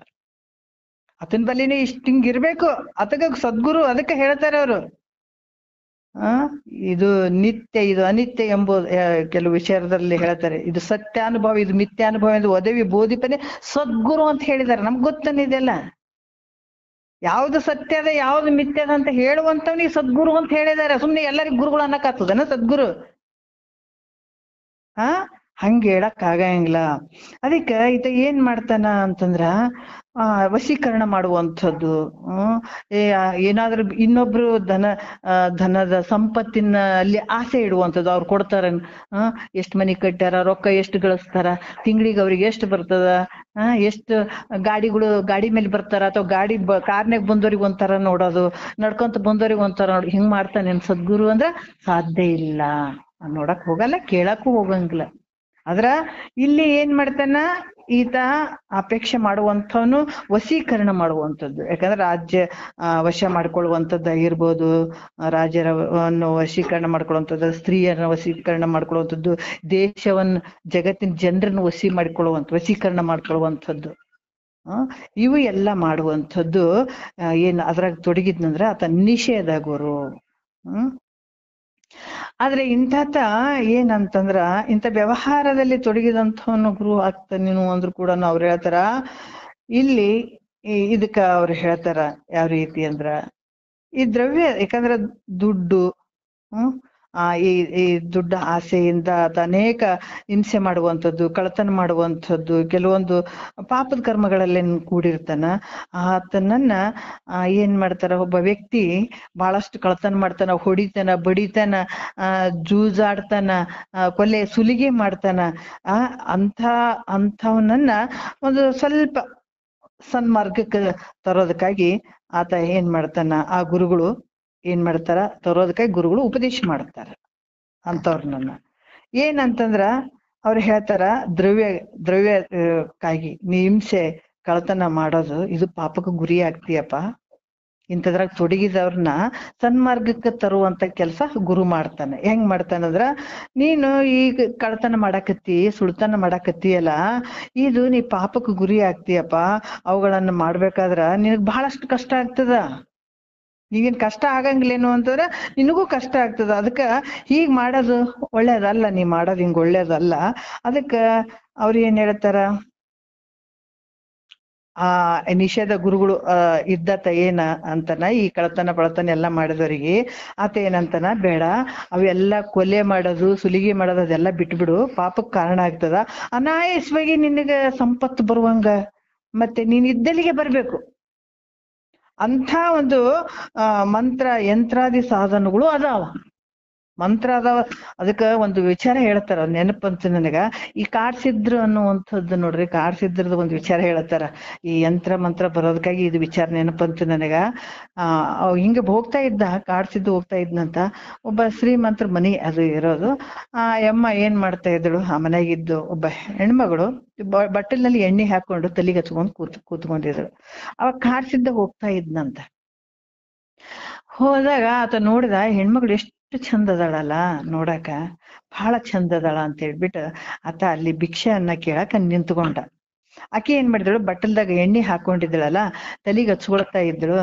ಆತನ ಬಲ್ಲಿನೇ ಇಷ್ಟ ಹಿಂಗಿರ್ಬೇಕು. ಅದಕ್ಕೆ ಸದ್ಗುರು ಅದಕ್ಕೆ ಹೇಳ್ತಾರೆ ಅವರು, ಇದು ನಿತ್ಯ, ಇದು ಅನಿತ್ಯ ಎಂಬುದು ಕೆಲವು ವಿಷಯದಲ್ಲಿ ಹೇಳ್ತಾರೆ. ಇದು ಸತ್ಯಾನುಭವ, ಇದು ಮಿಥ್ಯಾನುಭವ ಎಂದು ಒದವಿ ಬೋಧಿಪನೆ ಸದ್ಗುರು ಅಂತ ಹೇಳಿದ್ದಾರೆ. ನಮ್ಗೆ ಗೊತ್ತನಿದೆಲ್ಲ, ಯಾವ್ದು ಸತ್ಯ ಅದ ಯಾವ್ದು ಮಿಥ್ಯ ಅದ ಅಂತ ಹೇಳುವಂತವ್ನಿಗೆ ಸದ್ಗುರು ಅಂತ ಹೇಳಿದ್ದಾರೆ. ಸುಮ್ನೆ ಎಲ್ಲರಿಗೂ ಗುರುಗಳು ಅನ್ನಕ್ಕಾಗ್ತದನ ಸದ್ಗುರು? ಹಂಗ ಹೇಳಕ್ ಆಗಂಗಿಲ್ಲ. ಅದಕ್ಕೆ ಈತ ಏನ್ ಮಾಡ್ತಾನ ಅಂತಂದ್ರ ವಶೀಕರಣ ಮಾಡುವಂಥದ್ದು. ಏನಾದ್ರೂ ಇನ್ನೊಬ್ರು ಧನದ ಸಂಪತ್ತಿನ ಅಲ್ಲಿ ಆಸೆ ಇಡುವಂಥದ್ದು. ಅವ್ರು ಕೊಡ್ತಾರ, ಎಷ್ಟ್ ಮನಿ ಕಟ್ಟ್ಯಾರ, ರೊಕ್ಕ ಎಷ್ಟು ಗಳಿಸ್ತಾರ, ತಿಂಗಳಿಗೆ ಅವ್ರಿಗೆ ಎಷ್ಟು ಬರ್ತದ, ಎಷ್ಟು ಗಾಡಿ ಮೇಲೆ ಬರ್ತಾರ, ಅಥವಾ ಕಾರ್ನಾಗ ಬಂದವ್ರಿಗೆ ಒಂಥರ ನೋಡೋದು, ನಡ್ಕೊಂತ ಬಂದವ್ರಿಗೆ ಒಂಥರ ನೋಡಿ, ಹಿಂಗ್ ಮಾಡ್ತಾನೆ ಸದ್ಗುರು ಅಂದ್ರ ಸಾಧ್ಯ ಇಲ್ಲ. ನೋಡಕ್ ಹೋಗಲ್ಲ, ಕೇಳಕ್ಕೂ ಹೋಗಂಗಿಲ್ಲ. ಆದ್ರ ಇಲ್ಲಿ ಏನ್ ಮಾಡ್ತಾನ ಈತ? ಅಪೇಕ್ಷೆ ಮಾಡುವಂಥವನು ವಶೀಕರಣ ಮಾಡುವಂಥದ್ದು. ಯಾಕಂದ್ರೆ ರಾಜ್ಯ ವಶ ಮಾಡ್ಕೊಳ್ಳುವಂಥದ್ದು ಆಗಿರ್ಬೋದು, ರಾಜರನ್ನು ವಶೀಕರಣ ಮಾಡ್ಕೊಳ್ಳುವಂಥದ್ದು, ಸ್ತ್ರೀಯರನ್ನ ವಶೀಕರಣ ಮಾಡ್ಕೊಳ್ಳುವಂಥದ್ದು, ದೇಶವನ್ನ, ಜಗತ್ತಿನ ಜನರನ್ನು ವಶೀಕರಣ ಮಾಡ್ಕೊಳ್ಳುವಂಥದ್ದು. ಇವು ಎಲ್ಲ ಮಾಡುವಂಥದ್ದು. ಏನ್ ಅದ್ರಾಗ ತೊಡಗಿದ್ನಂದ್ರ ಆತ ನಿಷೇಧ ಗುರು. ಆದ್ರೆ ಇಂಥಾತ ಏನಂತಂದ್ರ, ಇಂಥ ವ್ಯವಹಾರದಲ್ಲಿ ತೊಡಗಿದಂಥವನು ಗುರು ಆಗ್ತಾನ ನೀನು ಅಂದ್ರು ಕೂಡ ಅವ್ರು ಹೇಳ್ತಾರ. ಇಲ್ಲಿ ಇದಕ್ಕ ಅವ್ರು ಹೇಳ್ತಾರ ಯಾವ ರೀತಿ ಅಂದ್ರ, ಈ ದ್ರವ್ಯ, ಯಾಕಂದ್ರ ದುಡ್ಡು, ಈ ದುಡ್ಡ ಆಸೆಯಿಂದ ಅನೇಕ ಹಿಂಸೆ ಮಾಡುವಂಥದ್ದು, ಕಳ್ಳತನ ಮಾಡುವಂಥದ್ದು, ಕೆಲವೊಂದು ಪಾಪದ ಕರ್ಮಗಳಲ್ಲಿ ಕೂಡಿರ್ತಾನ. ಆತನನ್ನ ಏನ್ ಮಾಡ್ತಾರ, ಒಬ್ಬ ವ್ಯಕ್ತಿ ಬಹಳಷ್ಟು ಕಳ್ಳತನ ಮಾಡ್ತಾನ, ಹೊಡಿತಾನ, ಬಡಿತಾನ, ಜೂಜಾಡ್ತಾನ, ಕೊಲೆ ಸುಲಿಗೆ ಮಾಡ್ತಾನ. ಅಂಥವನನ್ನ ಒಂದು ಸ್ವಲ್ಪ ಸನ್ಮಾರ್ಗಕ್ಕೆ ತರೋದಕ್ಕಾಗಿ ಆತ ಏನ್ ಮಾಡ್ತಾನ, ಆ ಗುರುಗಳು ಏನ್ ಮಾಡ್ತಾರ, ತರೋದಕ್ಕಾಗಿ ಗುರುಗಳು ಉಪದೇಶ ಮಾಡ್ತಾರ ಅಂತವ್ರನ್ನ. ಏನಂತಂದ್ರ ಅವ್ರು ಹೇಳ್ತಾರ, ದ್ರವ್ಯಕ್ಕಾಗಿ ನೀ ಹಿಂಸೆ ಕಳ್ಳತನ ಮಾಡೋದು ಇದು ಪಾಪಕ್ಕೆ ಗುರಿ ಆಗ್ತೀಯಪ್ಪ. ಇಂಥದ್ರಾಗ ತೊಡಗಿದವ್ರನ್ನ ಸನ್ಮಾರ್ಗಕ್ಕೆ ತರುವಂತ ಕೆಲಸ ಗುರು ಮಾಡ್ತಾನೆ. ಹೆಂಗ್ ಮಾಡ್ತಾನಂದ್ರ, ನೀನು ಈಗ ಕಳ್ಳತನ ಮಾಡಾಕತ್ತಿ, ಸುಳ್ತನ ಮಾಡಾಕತ್ತೀಯಲ್ಲ, ಇದು ನೀ ಪಾಪಕ್ಕೆ ಗುರಿ ಆಗ್ತೀಯಪ್ಪ. ಅವುಗಳನ್ನ ಮಾಡ್ಬೇಕಾದ್ರ ನಿನಗ್ ಬಹಳಷ್ಟು ಕಷ್ಟ ಆಗ್ತದ. ಈಗೇನ್ ಕಷ್ಟ ಆಗಂಗಿಲ್ಲೇನು ಅಂತಂದ್ರ ನಿನಗೂ ಕಷ್ಟ ಆಗ್ತದ. ಅದಕ್ಕ ಹೀಗ್ ಮಾಡೋದು ಒಳ್ಳೇದಲ್ಲ, ನೀ ಮಾಡೋದು ಹಿಂಗ್ ಒಳ್ಳೇದಲ್ಲ. ಅದಕ್ಕ ಅವ್ರು ಏನ್ ಹೇಳ್ತಾರ, ಆ ನಿಷೇಧ ಗುರುಗಳು ಇದ್ದತ ಏನ ಅಂತನ ಈ ಕಳತನ ಬಳತನ ಎಲ್ಲ ಮಾಡಿದವರಿಗೆ ಆತ ಏನಂತನ, ಬೇಡ ಅವೆಲ್ಲ ಕೊಲೆ ಮಾಡೋದು ಸುಲಿಗೆ ಮಾಡೋದು ಅದೆಲ್ಲ ಬಿಟ್ಬಿಡು, ಪಾಪಕ್ಕೆ ಕಾರಣ ಆಗ್ತದ, ಅನಾಯಾಸವಾಗಿ ನಿನಗ ಸಂಪತ್ತು ಬರುವಂಗ ಮತ್ತೆ ನೀನ್ ಇದ್ದಲ್ಲಿಗೆ ಬರ್ಬೇಕು ಅಂಥ ಒಂದು ಮಂತ್ರ ಯಂತ್ರಾದಿ ಸಾಧನಗಳು ಅದಾವ, ಮಂತ್ರ ಅದಾವ. ಅದಕ್ಕ ಒಂದು ವಿಚಾರ ಹೇಳ್ತಾರ, ನೆನಪಂತ ನನಗ ಈ ಕಾಡ್ಸಿದ್ರು ಅನ್ನುವಂಥದ್ದು ನೋಡ್ರಿ, ಕಾಡ್ಸಿದ್ರದ ಒಂದು ವಿಚಾರ ಹೇಳ್ತಾರ. ಈ ಯಂತ್ರ ಮಂತ್ರ ಬರೋದಕ್ಕಾಗಿ ಇದು ವಿಚಾರ ನೆನಪಂತ ನನಗ. ಹಿಂಗ ಹೋಗ್ತಾ ಇದ್ದ, ಕಾಡ್ಸಿದ್ದು ಹೋಗ್ತಾ ಇದ್ನಂತ. ಒಬ್ಬ ಶ್ರೀಮಂತರ ಮನಿ ಅದು ಇರೋದು. ಆ ಯಮ್ಮ ಏನ್ ಮಾಡ್ತಾ ಇದ್ದಳು, ಆ ಮನೆಯಾಗಿದ್ದು ಒಬ್ಬ ಹೆಣ್ಮಗಳು ಬಟ್ಟಲಿನಲ್ಲಿ ಎಣ್ಣೆ ಹಾಕೊಂಡು ತಲೆಗೆ ಹಚ್ಕೊಂಡ್ ಕೂತ್ಕೊಂಡಿದ್ರು. ಅವಾಗ ಕಾಡ್ಸಿದ್ದ ಹೋಗ್ತಾ ಇದ್ನಂತ. ಹೋದಾಗ ಆತ ನೋಡಿದ, ಹೆಣ್ಮಗಳು ಎಷ್ಟು ಚಂದ ಅದಾಳಲ್ಲ ನೋಡಾಕ, ಬಹಳ ಚಂದ ಅದಾಳ ಅಂತ ಹೇಳ್ಬಿಟ್ಟು ಆತ ಅಲ್ಲಿ ಭಿಕ್ಷೆಯನ್ನ ಕೇಳಕ ನಿಂತ್ಕೊಂಡ. ಆಕೆ ಏನ್ ಮಾಡಿದಳು, ಬಟ್ಟಲ್ದಾಗ ಎಣ್ಣೆ ಹಾಕೊಂಡಿದ್ದಳಲ್ಲ, ತಲೆಗೆ ಹಚ್ಕೊಳ್ತಾ ಇದ್ದಳು.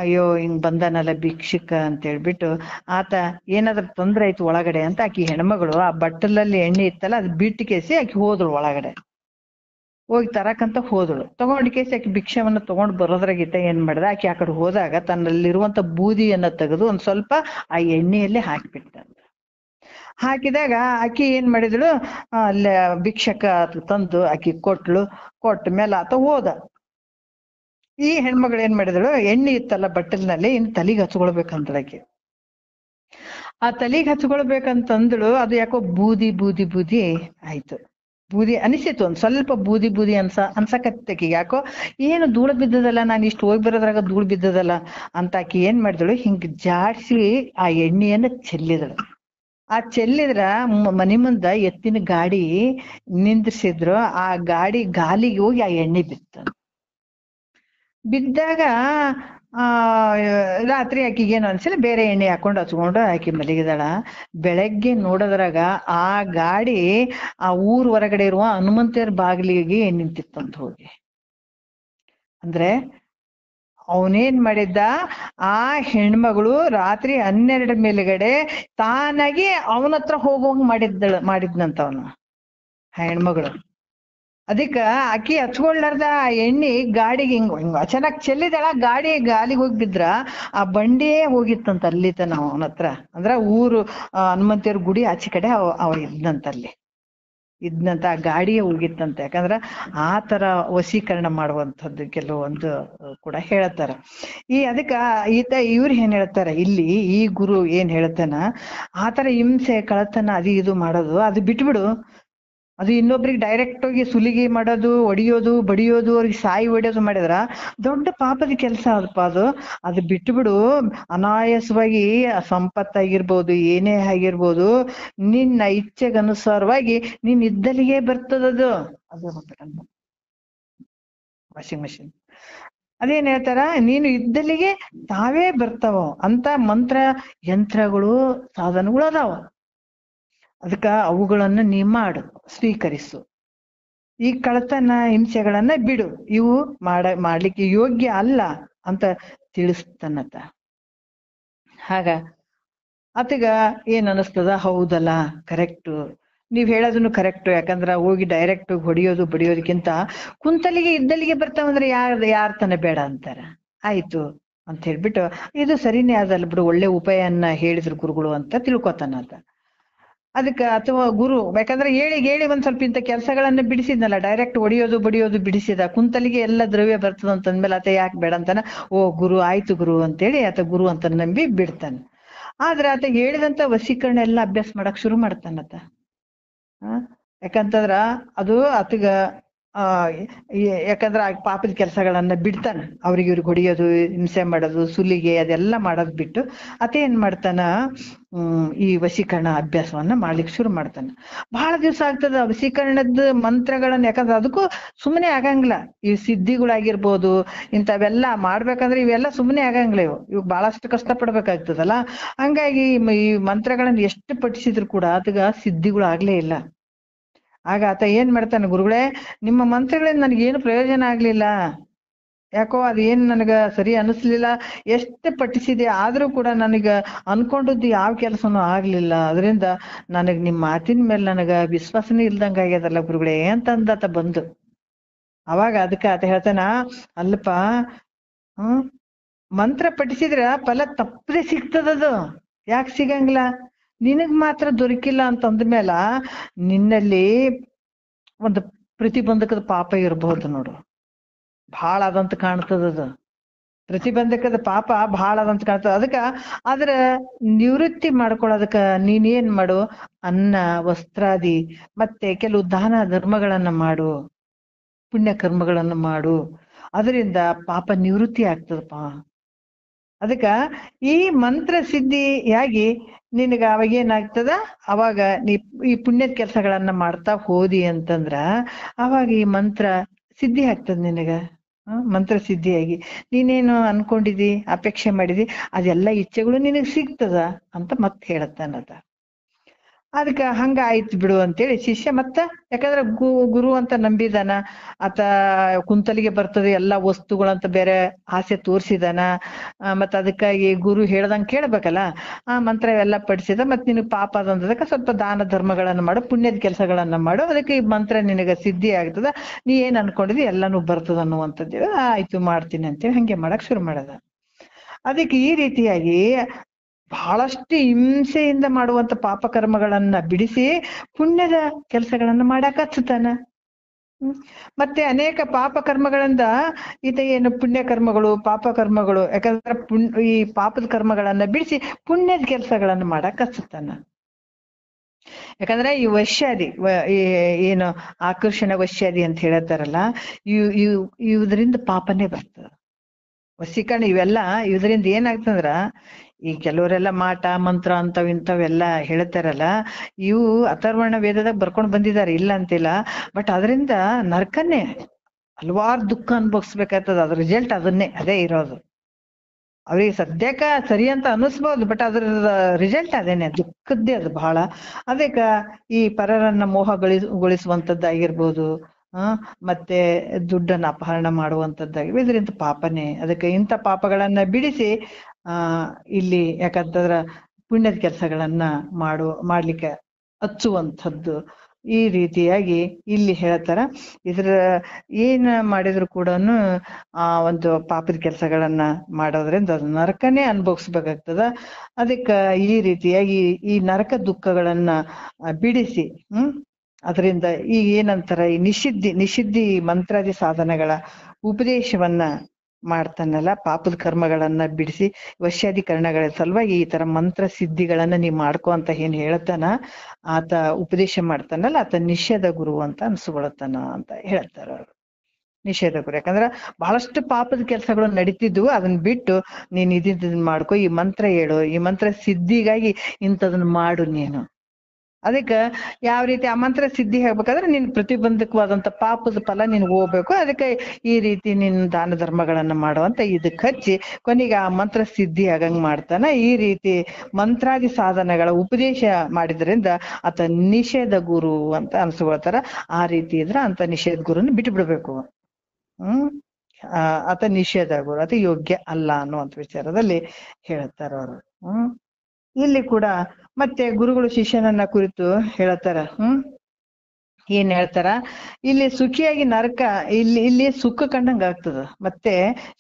ಅಯ್ಯೋ ಹಿಂಗ್ ಬಂದಾನಲ್ಲ ಭಿಕ್ಷುಕ ಅಂತ ಹೇಳ್ಬಿಟ್ಟು ಆತ ಏನಾದ್ರೂ ತೊಂದ್ರೆ ಆಯ್ತು ಒಳಗಡೆ ಅಂತ ಆಕಿ ಹೆಣ್ಮಗಳು ಆ ಬಟ್ಟಲಲ್ಲಿ ಎಣ್ಣೆ ಇತ್ತಲ್ಲ ಅದು ಬಿಟ್ಟು ಕೇಸಿ ಆಕಿ ಹೋದಳು ಒಳಗಡೆ. ಹೋಗಿ ತರಕಂತ ಹೋದಳು. ತಗೊಂಡ್ ಕೇಸಿ ಆಕಿ ಭಿಕ್ಷವನ್ನ ತಗೊಂಡ್ ಬರೋದ್ರಾಗಿದ್ದ ಏನ್ ಮಾಡ್ದ, ಆಕಿ ಆ ಕಡೆ ಹೋದಾಗ ತನ್ನಲ್ಲಿರುವಂತ ಬೂದಿಯನ್ನ ತೆಗೆದು ಒಂದ್ ಸ್ವಲ್ಪ ಆ ಎಣ್ಣೆಯಲ್ಲೇ ಹಾಕಿಬಿಟ್ಟಂತ. ಹಾಕಿದಾಗ ಆಕಿ ಏನ್ ಮಾಡಿದಳು, ಅಲ್ಲ ಭಿಕ್ಷಕ ತಂದು ಆಕಿ ಕೊಟ್ಲು. ಕೊಟ್ಟ ಮೇಲೆ ಆತ ಹೋದ. ಈ ಹೆಣ್ಮಗಳು ಏನ್ ಮಾಡಿದಳು, ಎಣ್ಣೆ ಇತ್ತಲ್ಲ ಬಟ್ಟಲಿನಲ್ಲಿ ಇನ್ ತಲೆಗೆ ಹಚ್ಕೊಳ್ಬೇಕಂತ ಆಕಿ. ಆ ತಲೆಗೆ ಹಚ್ಕೊಳ್ಬೇಕಂತಂದಳು. ಅದು ಯಾಕೋ ಬೂದಿ ಬೂದಿ ಬೂದಿ ಆಯ್ತು, ಬೂದಿ ಅನಿಸಿತು, ಒಂದ್ ಸ್ವಲ್ಪ ಬೂದಿ ಬೂದಿ ಅನ್ಸಕತ್ತಕಿ. ಯಾಕೋ ಏನು ಧೂಳು ಬಿದ್ದದಲ್ಲ, ನಾನು ಇಷ್ಟು ಹೋಗಿ ಬರೋದ್ರಾಗ ಧೂಳು ಬಿದ್ದದಲ್ಲ ಅಂತ ಆಕಿ ಏನ್ ಮಾಡಿದಳು, ಹಿಂಗ್ ಜಾಡ್ಸಿ ಆ ಎಣ್ಣೆಯನ್ನ ಚೆಲ್ಲಿದಳು. ಆ ಚೆಲ್ಲಿದ್ರ ಮನೆ ಮುಂದ ಎತ್ತಿನ ಗಾಡಿ ನಿಂದ್ರಿಸಿದ್ರು. ಆ ಗಾಡಿ ಗಾಲಿಗೆ ಹೋಗಿ ಆ ಎಣ್ಣೆ ಬಿದ್ದಾಗ ರಾತ್ರಿ ಆಕಿಗೇನು ಅನ್ಸಿಲ್ಲ, ಬೇರೆ ಎಣ್ಣೆ ಹಾಕೊಂಡು ಹಚ್ಕೊಂಡು ಆಕಿ ಮಲಗಿದಾಳ. ಬೆಳಗ್ಗೆ ನೋಡೋದ್ರಾಗ ಆ ಗಾಡಿ ಆ ಊರ್ ಹೊರಗಡೆ ಇರುವ ಹನುಮಂತರ ಬಾಗಿಲಿಗೆ ನಿಂತಿತ್ತಂತ ಹೋಗಿ. ಅಂದ್ರೆ ಅವನೇನ್ ಮಾಡಿದ್ದ, ಆ ಹೆಣ್ಮಗಳು ರಾತ್ರಿ 12 ಮೇಲ್ಗಡೆ ತಾನಾಗಿ ಅವನತ್ರ ಹೋಗುವಂಗ್ ಮಾಡಿದ್ನಂತ ಅವನು, ಆ ಹೆಣ್ಮಗಳು. ಅದಕ್ಕ ಅಕ್ಕಿ ಹಚ್ಕೊಳ್ಲಾರ್ದ ಆ ಎಣ್ಣೆ ಗಾಡಿಗೆ ಹಿಂಗ ಚೆನ್ನಾಗ್ ಚೆಲ್ಲಿದಳ. ಗಾಲಿಗೆ ಹೋಗಿ ಬಿದ್ರ ಆ ಬಂಡಿಯೇ ಹೋಗಿತ್ತಂತ ಅಲ್ಲಿ ತನ ಅವನ ಹತ್ರ. ಅಂದ್ರ ಊರು ಹನುಮಂತಿಯವ್ರ ಗುಡಿ ಆಚೆ ಕಡೆ ಅವ ಇದ್ನಂತ, ಆ ಗಾಡಿಯೇ ಹೋಗಿತ್ತಂತ. ಯಾಕಂದ್ರ ಆ ತರ ವಶೀಕರಣ ಮಾಡುವಂಥದ್ದು ಕೆಲವೊಂದು ಕೂಡ ಹೇಳ್ತಾರ. ಅದಕ್ಕ ಇವ್ರು ಏನ್ ಹೇಳ್ತಾರ ಇಲ್ಲಿ, ಈ ಗುರು ಏನ್ ಹೇಳ್ತಾನ, ಆತರ ಹಿಂಸೆ ಕಳತನ ಅದು ಇದು ಮಾಡೋದು ಅದು ಬಿಟ್ಬಿಡು. ಅದು ಇನ್ನೊಬ್ರಿಗೆ ಡೈರೆಕ್ಟ್ ಆಗಿ ಸುಲಿಗೆ ಮಾಡೋದು, ಒಡಿಯೋದು, ಬಡಿಯೋದು, ಅವ್ರಿಗೆ ಸಾಯಿ ಹೊಡಿಯೋದು ಮಾಡಿದ್ರ ದೊಡ್ಡ ಪಾಪದ ಕೆಲಸ ಅದಪ್ಪ ಅದು. ಅದು ಬಿಟ್ಬಿಡು. ಅನಾಯಾಸವಾಗಿ ಸಂಪತ್ತಾಗಿರ್ಬೋದು, ಏನೇ ಆಗಿರ್ಬೋದು, ನಿನ್ನ ಇಚ್ಛೆಗನುಸಾರವಾಗಿ ನೀನ್ ಇದ್ದಲ್ಲಿಗೆ ಬರ್ತದದು. ಅದು ವಾಷಿಂಗ್ ಮಷಿನ್ ಅದೇನ್ ಹೇಳ್ತಾರ, ನೀನು ಇದ್ದಲ್ಲಿಗೆ ತಾವೇ ಬರ್ತಾವ ಅಂತ ಮಂತ್ರ ಯಂತ್ರಗಳು ಸಾಧನಗಳು ಅದಾವ. ಅದಕ್ಕ ಅವುಗಳನ್ನ ನೀ ಮಾಡು, ಸ್ವೀಕರಿಸು. ಈ ಕಳತನ ಹಿಂಸೆಗಳನ್ನ ಬಿಡು, ಇವು ಮಾಡ್ಲಿಕ್ಕೆ ಯೋಗ್ಯ ಅಲ್ಲ ಅಂತ ತಿಳಿಸ್ತಾನತ. ಹಾಗ ಆತಗ ಏನ್ ಅನಿಸ್ತದ, ಹೌದಲ್ಲ ಕರೆಕ್ಟು, ನೀವ್ ಹೇಳೋದನ್ನು ಕರೆಕ್ಟು. ಯಾಕಂದ್ರ ಹೋಗಿ ಡೈರೆಕ್ಟ್ ಹೊಡಿಯೋದು ಬಡಿಯೋದಕ್ಕಿಂತ ಕುಂತಲಿಗೆ ಇದ್ದಲ್ಲಿಗೆ ಬರ್ತಾವಂದ್ರೆ ಯಾರ ತನ ಬೇಡ ಅಂತಾರ. ಆಯ್ತು ಅಂತ ಹೇಳ್ಬಿಟ್ಟು ಇದು ಸರಿನೇ ಅದಲ್ಲ ಬಿಡು, ಒಳ್ಳೆ ಉಪಾಯನ್ನ ಹೇಳಿದ್ರು ಗುರುಗಳು ಅಂತ ತಿಳ್ಕೊತಾನತ. ಅದಕ್ಕೆ ಅಥವಾ ಗುರು ಯಾಕಂದ್ರೆ ಹೇಳಿ ಒಂದ್ ಸ್ವಲ್ಪ ಇಂಥ ಕೆಲಸಗಳನ್ನ ಬಿಡಿಸಿದ್ನಲ್ಲ, ಡೈರೆಕ್ಟ್ ಹೊಡಿಯೋದು ಬಡಿಯೋದು ಬಿಡಿಸಿದ, ಕುಂತಲಿಗೆ ಎಲ್ಲ ದ್ರವ್ಯ ಬರ್ತದ ಅಂತಂದ್ಮೇಲೆ ಆತ ಯಾಕೆ ಬೇಡ ಅಂತಾನ. ಓ ಗುರು ಆಯ್ತು ಗುರು ಅಂತೇಳಿ ಆತ ಗುರು ಅಂತ ನಂಬಿ ಬಿಡ್ತಾನೆ. ಆದ್ರೆ ಆತ ಹೇಳಿದಂತ ವಶೀಕರಣ ಎಲ್ಲ ಅಭ್ಯಾಸ ಮಾಡಕ್ ಶುರು ಮಾಡ್ತಾನತ. ಯಾಕಂತಂದ್ರ ಅದು ಆತಗ ಯಾಕಂದ್ರ ಪಾಪದ ಕೆಲಸಗಳನ್ನ ಬಿಡ್ತಾನ. ಅವ್ರಿಗೆ ಇವ್ರಿಗೆ ಹೊಡಿಯೋದು, ಹಿಂಸೆ ಮಾಡೋದು, ಸುಲಿಗೆ ಅದೆಲ್ಲ ಮಾಡೋದ್ ಬಿಟ್ಟು ಆತ ಏನ್ ಮಾಡ್ತಾನ, ಈ ವಶೀಕರಣ ಅಭ್ಯಾಸವನ್ನ ಮಾಡ್ಲಿಕ್ಕೆ ಶುರು ಮಾಡ್ತಾನೆ. ಬಹಳ ದಿವಸ ಆಗ್ತದ ವಶೀಕರಣದ ಮಂತ್ರಗಳನ್ನ. ಯಾಕಂದ್ರೆ ಅದಕ್ಕೂ ಸುಮ್ಮನೆ ಆಗಂಗಿಲ್ಲ. ಈ ಸಿದ್ಧಿಗಳಾಗಿರ್ಬೋದು ಇಂಥವೆಲ್ಲ ಮಾಡ್ಬೇಕಂದ್ರೆ ಇವೆಲ್ಲ ಸುಮ್ಮನೆ ಆಗಂಗಿಲ್ಲ. ಇವ್ ಬಹಳಷ್ಟು ಕಷ್ಟ ಪಡ್ಬೇಕಾಗ್ತದಲ್ಲ. ಹಂಗಾಗಿ ಈ ಮಂತ್ರಗಳನ್ನ ಎಷ್ಟು ಪಠಿಸಿದ್ರು ಕೂಡ ಅದಗ ಸಿದ್ಧಿಗಳು ಆಗ್ಲೇ ಇಲ್ಲ. ಆಗ ಆತ ಏನ್ ಮಾಡ್ತಾನೆ, ಗುರುಗಳೇ ನಿಮ್ಮ ಮಂತ್ರಗಳಿಂದ ನನಗೇನು ಪ್ರಯೋಜನ ಆಗ್ಲಿಲ್ಲ, ಯಾಕೋ ಅದೇನ್ ನನಗ ಸರಿ ಅನಿಸ್ಲಿಲ್ಲ, ಎಷ್ಟು ಪಠಿಸಿದೆ ಆದ್ರೂ ಕೂಡ ನನಗ ಅನ್ಕೊಂಡದ್ದು ಯಾವ ಕೆಲಸನೂ ಆಗ್ಲಿಲ್ಲ. ಅದರಿಂದ ನನಗ್ ನಿಮ್ ಮಾತಿನ ಮೇಲೆ ನನಗ ವಿಶ್ವಾಸನೇ ಇಲ್ದಂಗ ಆಗ್ಯದಲ್ಲ ಗುರುಗಳೇ ಅಂತ ಅಂದಾತ ಬಂದು. ಅವಾಗ ಅದಕ್ಕೆ ಆತ ಹೇಳ್ತಾನ, ಅಲ್ಲಪ್ಪ, ಹ್ಮ್ ಮಂತ್ರ ಪಠಿಸಿದ್ರ ಫಲ ತಪ್ಪದೆ ಸಿಗ್ತದದು. ಯಾಕೆ ಸಿಗಂಗಿಲ್ಲ? ನಿನಗ್ ಮಾತ್ರ ದೊರಕಿಲ್ಲ ಅಂತಂದ ಮೇಲ ನಿನ್ನಲ್ಲಿ ಒಂದು ಪ್ರತಿಬಂಧಕದ ಪಾಪ ಇರಬಹುದು ನೋಡು, ಬಹಳ ಅದಂತ ಕಾಣ್ತದದು. ಪ್ರತಿಬಂಧಕದ ಪಾಪ ಬಹಳ ಅದಂತ ಕಾಣ್ತದ. ಅದಕ್ಕ ಅದ್ರ ನಿವೃತ್ತಿ ಮಾಡ್ಕೊಳ್ಳೋದಕ್ಕ ನೀನೇನ್ ಮಾಡು, ಅನ್ನ ವಸ್ತ್ರಾದಿ ಮತ್ತೆ ಕೆಲವು ದಾನ ಧರ್ಮಗಳನ್ನ ಮಾಡು, ಪುಣ್ಯ ಕರ್ಮಗಳನ್ನ ಮಾಡು. ಅದರಿಂದ ಪಾಪ ನಿವೃತ್ತಿ ಆಗ್ತದಪ್ಪ. ಅದಕ್ಕ ಈ ಮಂತ್ರ ಸಿದ್ಧಿಯಾಗಿ ನಿನಗ ಅವಾಗ ಏನಾಗ್ತದ, ಅವಾಗ ನೀ ಈ ಪುಣ್ಯದ ಕೆಲಸಗಳನ್ನ ಮಾಡ್ತಾ ಹೋದಿ ಅಂತಂದ್ರ ಅವಾಗ ಈ ಮಂತ್ರ ಸಿದ್ಧಿ ಆಗ್ತದ ನಿನಗ. ಮಂತ್ರ ಸಿದ್ಧಿಯಾಗಿ ನೀನೇನು ಅನ್ಕೊಂಡಿದಿ, ಅಪೇಕ್ಷೆ ಮಾಡಿದಿ, ಅದೆಲ್ಲ ಇಚ್ಛೆಗಳು ನಿನಗ್ ಸಿಗ್ತದ ಅಂತ ಮತ್ತೆ ಹೇಳತ್ತಾನದ. ಅದಕ್ಕ ಹಂಗ ಆಯ್ತು ಬಿಡು ಅಂತೇಳಿ ಶಿಷ್ಯ ಮತ್ತ, ಯಾಕಂದ್ರೆ ಗುರು ಅಂತ ನಂಬಿದಾನ ಆತ, ಕುಂತಲಿಗೆ ಬರ್ತದೆ ಎಲ್ಲಾ ವಸ್ತುಗಳಂತ ಬೇರೆ ಆಸೆ ತೋರ್ಸಿದಾನ. ಮತ್ತ ಅದಕ್ಕಾಗಿ ಗುರು ಹೇಳ್ದಂಗ ಕೇಳ್ಬೇಕಲ್ಲ, ಆ ಮಂತ್ರ ಎಲ್ಲ ಪಡಿಸಿದ. ಮತ್ ನಿನಗ್ ಪಾಪ ಅದಂದದಕ್ಕ ಸ್ವಲ್ಪ ದಾನ ಧರ್ಮಗಳನ್ನ ಮಾಡು, ಪುಣ್ಯದ ಕೆಲಸಗಳನ್ನ ಮಾಡು, ಅದಕ್ಕೆ ಈ ಮಂತ್ರ ನಿನಗ ಸಿದ್ಧಿ ಆಗ್ತದ, ನೀ ಏನ್ ಅನ್ಕೊಂಡಿದಿ ಎಲ್ಲಾನು ಬರ್ತದ ಅನ್ನುವಂಥದ್ದು. ಆಯ್ತು ಮಾಡ್ತೀನಿ ಅಂತೇಳಿ ಹಂಗೆ ಮಾಡಕ್ ಶುರು ಮಾಡದ. ಅದಕ್ಕೆ ಈ ರೀತಿಯಾಗಿ ಬಹಳಷ್ಟು ಹಿಂಸೆಯಿಂದ ಮಾಡುವಂತ ಪಾಪ ಕರ್ಮಗಳನ್ನ ಬಿಡಿಸಿ ಪುಣ್ಯದ ಕೆಲಸಗಳನ್ನ ಮಾಡಾಕ ಹಚ್ಚುತ್ತಾನ. ಮತ್ತೆ ಅನೇಕ ಪಾಪ ಕರ್ಮಗಳಿಂದ ಈತ ಏನು ಪುಣ್ಯ ಕರ್ಮಗಳು ಪಾಪ ಕರ್ಮಗಳು, ಯಾಕಂದ್ರೆ ಈ ಪಾಪದ ಕರ್ಮಗಳನ್ನ ಬಿಡಿಸಿ ಪುಣ್ಯದ ಕೆಲಸಗಳನ್ನ ಮಾಡಾಕ ಹಚ್ಚುತ್ತಾನ. ಯಾಕಂದ್ರೆ ಈ ವಶ್ಯಾದಿ ಏನು ಆಕರ್ಷಣ ವಶ್ಯಾದಿ ಅಂತ ಹೇಳ್ತಾರಲ್ಲ, ಇವುದರಿಂದ ಪಾಪನೇ ಬರ್ತದ. ವಶೀಕರಣ ಇವೆಲ್ಲ ಇದರಿಂದ ಏನಾಗ್ತಂದ್ರ, ಈ ಕೆಲವರೆಲ್ಲ ಮಾಟ ಮಂತ್ರ ಇಂಥವೆಲ್ಲ ಹೇಳ್ತಾರಲ್ಲ, ಇವು ಅಥರ್ವಣ ವೇದದಾಗ ಬರ್ಕೊಂಡ್ ಬಂದಿದ್ದಾರೆ, ಇಲ್ಲ ಅಂತಿಲ್ಲ. ಬಟ್ ಅದರಿಂದ ನರಕನ್ನೇ ಹಲವಾರು ದುಃಖ ಅನುಭವಿಸ್ಬೇಕಾಗ್ತದ. ಅದ್ರ ರಿಸಲ್ಟ್ ಅದೇ ಇರೋದು. ಅವ್ರಿಗೆ ಸದ್ಯಕ್ಕ ಸರಿ ಅಂತ ಅನಿಸ್ಬೋದು, ಬಟ್ ಅದ್ರ ರಿಸಲ್ಟ್ ಅದೇನೆ, ದುಃಖದ್ದೇ ಅದು ಬಹಳ. ಅದಕ್ಕ ಈ ಪರರನ್ನ ಮೋಹಗೊಳಿಸುವಂತದ್ದಾಗಿರ್ಬೋದು, ಮತ್ತೆ ದುಡ್ಡನ್ನ ಅಪಹರಣ ಮಾಡುವಂತದ್ದಾಗಿ ಇದರಿಂದ ಪಾಪನೇ. ಅದಕ್ಕೆ ಇಂಥ ಪಾಪಗಳನ್ನ ಬಿಡಿಸಿ ಇಲ್ಲಿ ಯಾಕಂತಂದ್ರ ಪುಣ್ಯದ ಕೆಲಸಗಳನ್ನ ಮಾಡ್ಲಿಕ್ಕೆ ಹಚ್ಚುವಂಥದ್ದು. ಈ ರೀತಿಯಾಗಿ ಇಲ್ಲಿ ಹೇಳ್ತಾರ. ಇದ್ರ ಏನ್ ಮಾಡಿದ್ರು ಕೂಡ ಒಂದು ಪಾಪದ ಕೆಲಸಗಳನ್ನ ಮಾಡೋದ್ರಿಂದ ಅದು ನರಕನೇ ಅನುಭವಿಸ್ಬೇಕಾಗ್ತದ. ಅದಕ್ಕ ಈ ರೀತಿಯಾಗಿ ಈ ನರಕ ದುಃಖಗಳನ್ನ ಬಿಡಿಸಿ ಅದರಿಂದ ಈಗ ಏನಂತಾರ, ಈ ನಿಷಿದ್ಧಿ ಮಂತ್ರಾದಿ ಸಾಧನಗಳ ಉಪದೇಶವನ್ನ ಮಾಡ್ತಾನಲ್ಲ, ಪಾಪದ ಕರ್ಮಗಳನ್ನ ಬಿಡಿಸಿ ವಶ್ಯಾಧಿಕರಣಗಳ ಸಲುವಾಗಿ ಈ ತರ ಮಂತ್ರ ಸಿದ್ಧಿಗಳನ್ನ ನೀವ್ ಮಾಡ್ಕೊ ಅಂತ ಏನ್ ಹೇಳ್ತಾನ, ಆತ ಉಪದೇಶ ಮಾಡ್ತಾನಲ್ಲ, ಆತ ನಿಷೇಧ ಗುರು ಅಂತ ಅನ್ಸ್ಕೊಳತಾನ ಅಂತ ಹೇಳ್ತಾರ ಅವ್ರು. ನಿಷೇಧ ಗುರು, ಯಾಕಂದ್ರ ಬಹಳಷ್ಟು ಪಾಪದ ಕೆಲಸಗಳು ನಡೀತಿದ್ವು, ಅದನ್ನ ಬಿಟ್ಟು ನೀನ್ ಇದನ್ನ ಮಾಡ್ಕೊ, ಈ ಮಂತ್ರ ಹೇಳು, ಈ ಮಂತ್ರ ಸಿದ್ಧಿಗಾಗಿ ಇಂಥದನ್ನ ಮಾಡು ನೀನು. ಅದಕ್ಕ ಯಾವ ರೀತಿ ಆ ಮಂತ್ರ ಸಿದ್ಧಿ ಹೇಳ್ಬೇಕಾದ್ರೆ ನೀನ್ ಪ್ರತಿಬಂಧಕವಾದಂತ ಪಾಪದ ಫಲ ನೀನ್ ಹೋಗ್ಬೇಕು. ಅದಕ್ಕೆ ಈ ರೀತಿ ನೀನ್ ದಾನ ಧರ್ಮಗಳನ್ನ ಮಾಡುವಂತ ಇದಕ್ ಹಚ್ಚಿ ಕೊನೆಗೆ ಆ ಮಂತ್ರ ಸಿದ್ಧಿ ಆಗಂಗ್ ಮಾಡ್ತಾನ. ಈ ರೀತಿ ಮಂತ್ರಾದಿ ಸಾಧನಗಳ ಉಪದೇಶ ಮಾಡಿದ್ರಿಂದ ಆತ ನಿಷೇಧ ಗುರು ಅಂತ ಅನ್ಸ್ಕೊಳ್ತಾರ. ಆ ರೀತಿ ಇದ್ರ ಅಂತ ನಿಷೇಧ ಗುರುನ ಬಿಟ್ಟು ಬಿಡ್ಬೇಕು. ಆತ ನಿಷೇಧ ಗುರು, ಆತ ಯೋಗ್ಯ ಅಲ್ಲ ಅನ್ನುವಂತ ವಿಚಾರದಲ್ಲಿ ಹೇಳ್ತಾರ ಅವರು. ಇಲ್ಲಿ ಕೂಡ ಮತ್ತೆ ಗುರುಗಳು ಶಿಷ್ಯನನ್ನ ಕುರಿತು ಹೇಳ್ತಾರ. ಏನ್ ಹೇಳ್ತಾರ, ಇಲ್ಲಿ ಸುಖಿಯಾಗಿ ನರಕ, ಇಲ್ಲಿ ಸುಖ ಕಂಡಂಗ ಆಗ್ತದ. ಮತ್ತೆ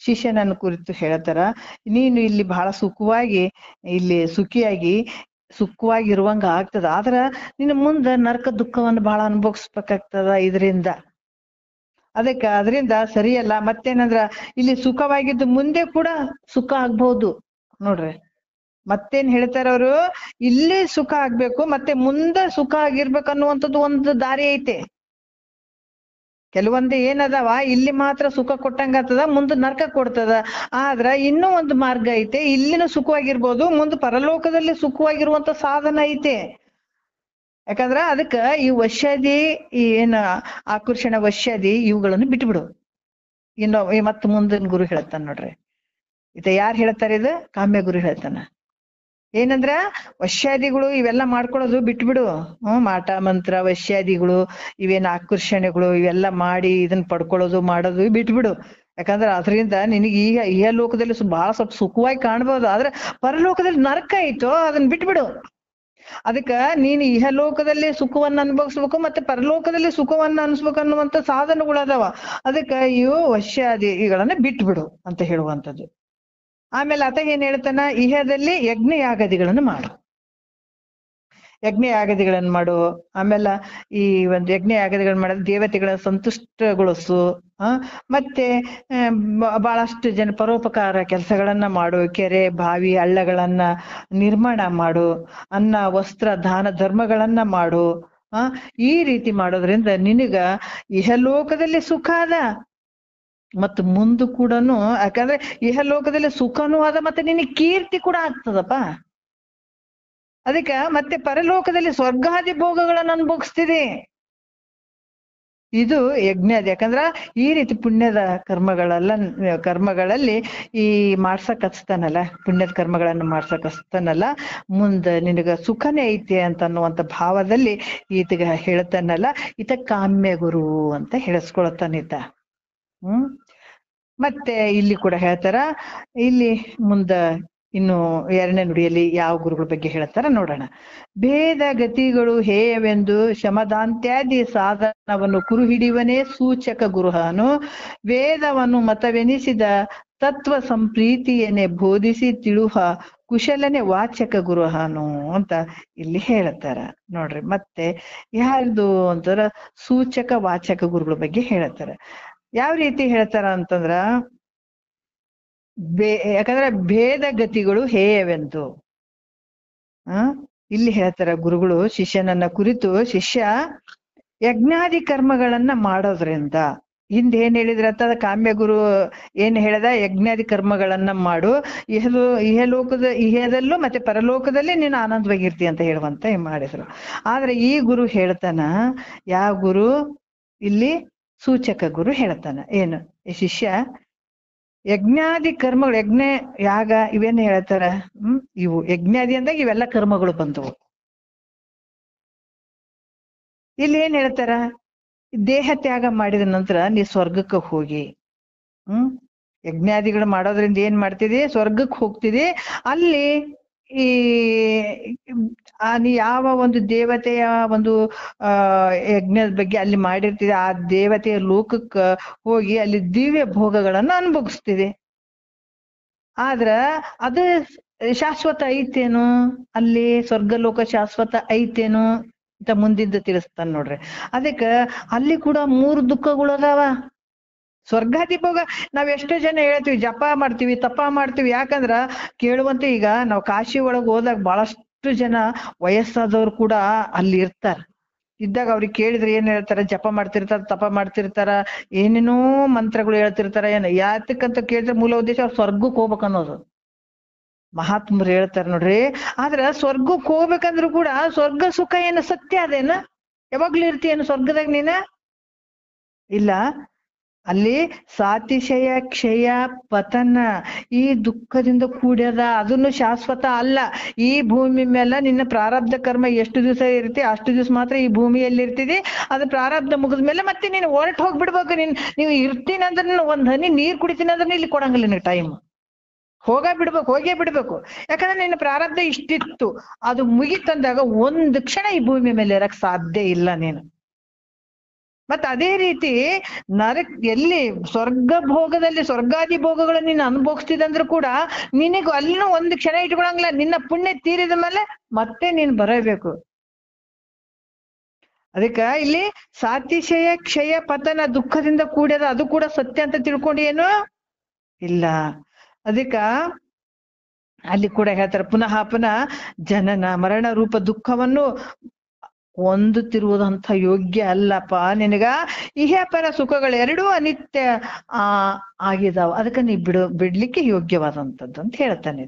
ಶಿಷ್ಯನನ್ನ ಕುರಿತು ಹೇಳ್ತಾರ, ನೀನು ಇಲ್ಲಿ ಬಹಳ ಸುಖವಾಗಿ ಇಲ್ಲಿ ಸುಖವಾಗಿರುವಂಗ ಆಗ್ತದ, ಆದ್ರ ನಿನ್ನ ಮುಂದ ನರಕ ದುಃಖವನ್ನು ಬಹಳ ಅನುಭವಿಸ್ಬೇಕಾಗ್ತದ ಇದರಿಂದ. ಅದರಿಂದ ಸರಿಯಲ್ಲ. ಮತ್ತೇನಂದ್ರ ಇಲ್ಲಿ ಸುಖವಾಗಿದ್ದು ಮುಂದೆ ಕೂಡ ಸುಖ ಆಗ್ಬಹುದು ನೋಡ್ರಿ. ಮತ್ತೇನ್ ಹೇಳ್ತಾರ ಅವರು, ಇಲ್ಲಿ ಸುಖ ಆಗ್ಬೇಕು ಮತ್ತೆ ಮುಂದೆ ಸುಖ ಆಗಿರ್ಬೇಕು ಅನ್ನುವಂಥದ್ದು ಒಂದು ದಾರಿ ಐತೆ. ಕೆಲವೊಂದು ಏನದಾವ, ಇಲ್ಲಿ ಮಾತ್ರ ಸುಖ ಕೊಟ್ಟಂಗ ಆಗ್ತದ, ಮುಂದೆ ನರಕ ಕೊಡ್ತದ. ಆದ್ರ ಇನ್ನೂ ಒಂದು ಮಾರ್ಗ ಐತೆ, ಇಲ್ಲಿನೂ ಸುಖವಾಗಿರ್ಬೋದು, ಮುಂದೆ ಪರಲೋಕದಲ್ಲಿ ಸುಖವಾಗಿರುವಂತ ಸಾಧನ ಐತೆ. ಯಾಕಂದ್ರ ಅದಕ್ಕ ಈ ವಶ್ಯಾದಿ, ಈ ಏನ ಆಕರ್ಷಣ ವಶ್ಯಾದಿ ಇವುಗಳನ್ನು ಬಿಟ್ಬಿಡು. ಇನ್ನು ಮತ್ ಮುಂದಿನ ಗುರು ಹೇಳ್ತಾನ ನೋಡ್ರಿ. ಯಾರು ಹೇಳ್ತಾರ, ಇದು ಕಾಮ್ಯ ಗುರು ಹೇಳ್ತಾನ. ಏನಂದ್ರ ವಶ್ಯಾದಿಗಳು ಇವೆಲ್ಲ ಮಾಡ್ಕೊಳ್ಳೋದು ಬಿಟ್ಬಿಡು. ಮಾಟ ಮಂತ್ರ ವಶ್ಯಾದಿಗಳು ಇವೇನ್ ಆಕರ್ಷಣೆಗಳು ಇವೆಲ್ಲ ಮಾಡಿ ಇದನ್ನ ಪಡ್ಕೊಳ್ಳೋದು ಮಾಡೋದು ಬಿಟ್ಬಿಡು. ಯಾಕಂದ್ರ ಅದರಿಂದ ನಿನಗೆ ಈ ಲೋಕದಲ್ಲಿ ಬಹಳ ಸ್ವಲ್ಪ ಸುಖವಾಗಿ ಕಾಣ್ಬೋದು, ಆದ್ರೆ ಪರಲೋಕದಲ್ಲಿ ನರಕ ಐತೋ, ಅದನ್ನ ಬಿಟ್ಬಿಡು. ಅದಕ್ಕ ನೀನು ಇಹಲೋಕದಲ್ಲಿ ಸುಖವನ್ನ ಅನುಭವಿಸ್ಬೇಕು ಮತ್ತೆ ಪರಲೋಕದಲ್ಲಿ ಸುಖವನ್ನ ಅನಿಸ್ಬೇಕು ಅನ್ನುವಂತ ಸಾಧನಗಳದಾವ. ಅದಕ್ಕ ಇವು ವಶ್ಯಾದಿಗಳನ್ನ ಬಿಟ್ಬಿಡು ಅಂತ ಹೇಳುವಂಥದ್ದು. ಆಮೇಲೆ ಆತ ಏನ್ ಹೇಳ್ತಾನ, ಇಹದಲ್ಲಿ ಯಜ್ಞ ಯಾಗದಿಗಳನ್ನು ಮಾಡು, ಯಜ್ಞ ಯಾಗದಿಗಳನ್ನ ಮಾಡು. ಆಮೇಲೆ ಈ ಒಂದು ಯಜ್ಞ ಯಾಗದಿಗಳನ್ನ ಮಾಡೋದು ದೇವತೆಗಳನ್ನ ಸಂತುಷ್ಟಗೊಳಿಸು. ಮತ್ತೆ ಬಹಳಷ್ಟು ಜನ ಪರೋಪಕಾರ ಕೆಲಸಗಳನ್ನ ಮಾಡು, ಕೆರೆ ಬಾವಿ ಹಳ್ಳಗಳನ್ನ ನಿರ್ಮಾಣ ಮಾಡು, ಅನ್ನ ವಸ್ತ್ರ ದಾನ ಧರ್ಮಗಳನ್ನ ಮಾಡು. ಈ ರೀತಿ ಮಾಡೋದ್ರಿಂದ ನಿನಗ ಇಹಲೋಕದಲ್ಲಿ ಸುಖ ಅದ ಮತ್ತು ಮುಂದೆ ಕೂಡನು, ಯಾಕಂದ್ರೆ ಇಹಲೋಕದಲ್ಲಿ ಸುಖನೂ ಅದ ಮತ್ತೆ ನಿನಗೆ ಕೀರ್ತಿ ಕೂಡ ಆಗ್ತದಪ್ಪ. ಅದಕ್ಕ ಮತ್ತೆ ಪರಲೋಕದಲ್ಲಿ ಸ್ವರ್ಗಾದಿ ಭೋಗಗಳನ್ನು ಅನುಭವಿಸ್ತಿದೆ. ಇದು ಯಜ್ಞಾದಿ. ಯಾಕಂದ್ರ ಈ ರೀತಿ ಪುಣ್ಯದ ಕರ್ಮಗಳಲ್ಲಿ ಈ ಮಾಡ್ಸಕ್ ಹಚ್ತಾನಲ್ಲ, ಪುಣ್ಯದ ಕರ್ಮಗಳನ್ನು ಮಾಡ್ಸಕ್ ಹಚ್ತಾನಲ್ಲ, ಮುಂದೆ ನಿನಗ ಸುಖನೇ ಐತೆ ಅಂತ ಅನ್ನುವಂತ ಭಾವದಲ್ಲಿ ಈತಗ ಹೇಳ್ತಾನಲ್ಲ, ಈತ ಕಾಮ್ಯ ಗುರು ಅಂತ ಹೇಳಿಸ್ಕೊಳತಾನಿತ. ಮತ್ತೆ ಇಲ್ಲಿ ಕೂಡ ಹೇಳ್ತಾರ. ಇಲ್ಲಿ ಮುಂದ ಇನ್ನು 2ನೇ ನುಡಿಯಲ್ಲಿ ಯಾವ ಗುರುಗಳ ಬಗ್ಗೆ ಹೇಳ್ತಾರ ನೋಡೋಣ. ಭೇದ ಗತಿಗಳು ಹೇಯವೆಂದು ಶಮದಾಂತ್ಯಾದಿ ಸಾಧನವನ್ನು ಕುರು ಹಿಡಿಯುವನೇ ಸೂಚಕ ಗುರುಹಾನು, ವೇದವನ್ನು ಮತವೆನಿಸಿದ ತತ್ವ ಸಂಪ್ರೀತಿಯನ್ನೇ ಬೋಧಿಸಿ ತಿಳುಹ ಕುಶಲನೆ ವಾಚಕ ಗುರುಹಾನು ಅಂತ ಇಲ್ಲಿ ಹೇಳ್ತಾರ ನೋಡ್ರಿ. ಮತ್ತೆ ಯಾರ್ದು ಅಂತಾರ ಸೂಚಕ ವಾಚಕ ಗುರುಗಳ ಬಗ್ಗೆ ಹೇಳ್ತಾರ. ಯಾವ ರೀತಿ ಹೇಳ್ತಾರ ಅಂತಂದ್ರ, ಯಾಕಂದ್ರೆ ಭೇದ ಗತಿಗಳು ಹೇಯವೆಂದು ಇಲ್ಲಿ ಹೇಳ್ತಾರ ಗುರುಗಳು ಶಿಷ್ಯನನ್ನ ಕುರಿತು. ಶಿಷ್ಯ ಯಜ್ಞಾದಿ ಕರ್ಮಗಳನ್ನ ಮಾಡೋದ್ರಿಂದ, ಹಿಂದೆ ಏನ್ ಹೇಳಿದ್ರ ಅಂತ ಕಾಮ್ಯ ಗುರು ಏನ್ ಹೇಳ್ದ, ಯಜ್ಞಾದಿ ಕರ್ಮಗಳನ್ನ ಮಾಡು, ಇಹದಲ್ಲೂ ಮತ್ತೆ ಪರಲೋಕದಲ್ಲಿ ನೀನು ಆನಂದವಾಗಿರ್ತಿ ಅಂತ ಹೇಳುವಂತ ಮಾಡಿದ್ರು. ಆದ್ರೆ ಈ ಗುರು ಹೇಳ್ತಾನ, ಯಾವ ಗುರು ಇಲ್ಲಿ ಸೂಚಕ ಗುರು ಹೇಳ್ತಾನ ಏನು, ಈ ಶಿಷ್ಯ ಯಜ್ಞಾದಿ ಕರ್ಮಗಳು, ಯಜ್ಞ ಯಾಗ ಇವೇನ್ ಹೇಳ್ತಾರ, ಇವು ಯಜ್ಞಾದಿ ಅಂದಾಗ ಇವೆಲ್ಲ ಕರ್ಮಗಳು ಬಂದವು. ಇಲ್ಲಿ ಏನ್ ಹೇಳ್ತಾರ, ದೇಹ ತ್ಯಾಗ ಮಾಡಿದ ನಂತರ ನೀ ಸ್ವರ್ಗಕ್ಕೆ ಹೋಗಿ, ಯಜ್ಞಾದಿಗಳು ಮಾಡೋದ್ರಿಂದ ಏನ್ ಮಾಡ್ತಿದಿ, ಸ್ವರ್ಗಕ್ಕೆ ಹೋಗ್ತಿದಿ. ಅಲ್ಲಿ ಈ ನೀ ಯಾವ ಒಂದು ದೇವತೆಯ ಒಂದು ಯಜ್ಞದ ಬಗ್ಗೆ ಅಲ್ಲಿ ಮಾಡಿರ್ತಿದೆ, ಆ ದೇವತೆಯ ಲೋಕಕ್ಕ ಹೋಗಿ ಅಲ್ಲಿ ದಿವ್ಯ ಭೋಗಗಳನ್ನ ಅನುಭವಿಸ್ತಿದೆ. ಆದ್ರ ಅದು ಶಾಶ್ವತ ಐತೇನು, ಅಲ್ಲಿ ಸ್ವರ್ಗಲೋಕ ಶಾಶ್ವತ ಐತೇನು ಅಂತ ಮುಂದಿದ್ದು ತಿಳಿಸ್ತಾನ ನೋಡ್ರಿ. ಅದಕ್ಕ ಅಲ್ಲಿ ಕೂಡ 3 ದುಃಖಗಳು ಅದಾವ. ಸ್ವರ್ಗಾದಿ ಭೋಗ ನಾವ್ ಎಷ್ಟೋ ಜನ ಹೇಳ್ತೀವಿ, ಜಪ ಮಾಡ್ತೀವಿ, ತಪ ಮಾಡ್ತೀವಿ. ಯಾಕಂದ್ರ ಕೇಳುವಂತೆ, ಈಗ ನಾವ್ ಕಾಶಿ ಒಳಗ್ ಹೋದಾಗ ಬಹಳಷ್ಟು ಜನ ವಯಸ್ಸಾದವ್ರು ಕೂಡ ಅಲ್ಲಿ ಇರ್ತಾರ. ಇದ್ದಾಗ ಅವ್ರಿಗೆ ಕೇಳಿದ್ರೆ ಏನ್ ಹೇಳ್ತಾರ, ಜಪ ಮಾಡ್ತಿರ್ತಾರ, ತಪ ಮಾಡ್ತಿರ್ತಾರ, ಏನೇನೋ ಮಂತ್ರಗಳು ಹೇಳ್ತಿರ್ತಾರ. ಯಾತಕ್ಕಂತ ಕೇಳಿದ್ರೆ ಮೂಲ ಉದ್ದೇಶ ಅವ್ರು ಸ್ವರ್ಗಕ್ಕೆ ಹೋಗ್ಬೇಕ ಅನ್ನೋದು. ಮಹಾತ್ಮರು ಹೇಳ್ತಾರ ನೋಡ್ರಿ. ಆದ್ರ ಸ್ವರ್ಗಕ್ಕೆ ಹೋಗ್ಬೇಕಂದ್ರು ಕೂಡ ಸ್ವರ್ಗ ಸುಖ ಏನು ಸತ್ಯ ಅದೇನ? ಯಾವಾಗ್ಲೂ ಇರ್ತೀಯೇನು ಸ್ವರ್ಗದಾಗ ನೀನ? ಇಲ್ಲ. ಅಲ್ಲಿ ಸಾತಿಶಯ ಕ್ಷಯ ಪತನ, ಈ ದುಃಖದಿಂದ ಕೂಡ್ಯದ, ಅದನ್ನು ಶಾಶ್ವತ ಅಲ್ಲ. ಈ ಭೂಮಿ ಮೇಲೆ ನಿನ್ನ ಪ್ರಾರಬ್ಧ ಕರ್ಮ ಎಷ್ಟು ದಿವಸ ಇರ್ತಿ ಅಷ್ಟು ದಿವಸ ಮಾತ್ರ ಈ ಭೂಮಿಯಲ್ಲಿ ಇರ್ತಿದಿ. ಅದು ಪ್ರಾರಬ್ಧ ಮುಗಿದ್ಮೇಲೆ ಮತ್ತೆ ನೀನು ಹೊರಟು ಹೋಗ್ಬಿಡ್ಬೇಕು. ನೀವು ಇರ್ತೀನಿ ಅಂದ್ರೆ ಒಂದ್ ಹನಿ ನೀರ್ ಕುಡಿತೀನಿ ಅಂದ್ರೆ ಇಲ್ಲಿ ಕೊಡಂಗಿಲ್ಲ ನಿನಗೆ ಟೈಮ್. ಹೋಗೇ ಬಿಡ್ಬೇಕು. ಯಾಕಂದ್ರೆ ನಿನ್ನ ಪ್ರಾರಬ್ಧ ಇಷ್ಟಿತ್ತು, ಅದು ಮುಗಿತಂದಾಗ ಒಂದು ಕ್ಷಣ ಈ ಭೂಮಿ ಮೇಲೆ ಇರಕ್ ಸಾಧ್ಯ ಇಲ್ಲ ನೀನು. ಮತ್ತ ಅದೇ ರೀತಿ ಎಲ್ಲಿ ಸ್ವರ್ಗ ಭೋಗದಲ್ಲಿ ಸ್ವರ್ಗಾದಿ ಭೋಗಗಳನ್ನ ನೀನು ಅನುಭವಿಸ್ತಿದಂದ್ರೂ ಕೂಡ ನಿನಗೂ ಅಲ್ಲಿನೂ ಒಂದು ಕ್ಷಣ ಇಟ್ಕೊಳಂಗಿಲ್ಲ. ನಿನ್ನ ಪುಣ್ಯ ತೀರಿದ ಮೇಲೆ ಮತ್ತೆ ನೀನ್ ಬರಬೇಕು. ಅದಕ್ಕ ಇಲ್ಲಿ ಸಾತಿಶಯ ಕ್ಷಯ ಪತನ ದುಃಖದಿಂದ ಕೂಡ್ಯದ, ಅದು ಕೂಡ ಸತ್ಯ ಅಂತ ತಿಳ್ಕೊಂಡು ಏನು ಇಲ್ಲ. ಅದಕ್ಕ ಅಲ್ಲಿ ಕೂಡ ಹೇಳ್ತಾರೆ, ಪುನಃ ಜನನ ಮರಣ ರೂಪ ದುಃಖವನ್ನು ಹೊಂದುತ್ತಿರುವುದಂತ ಯೋಗ್ಯ ಅಲ್ಲಪ್ಪ ನಿನಗ. ಇಹಪರ ಸುಖಗಳೆರಡೂ ಅನಿತ್ಯ ಆಗಿದಾವ. ಅದಕ್ಕೆ ನೀ ಬಿಡ್ಲಿಕ್ಕೆ ಯೋಗ್ಯವಾದಂಥದ್ದು ಅಂತ ಹೇಳ್ತಾನೆ.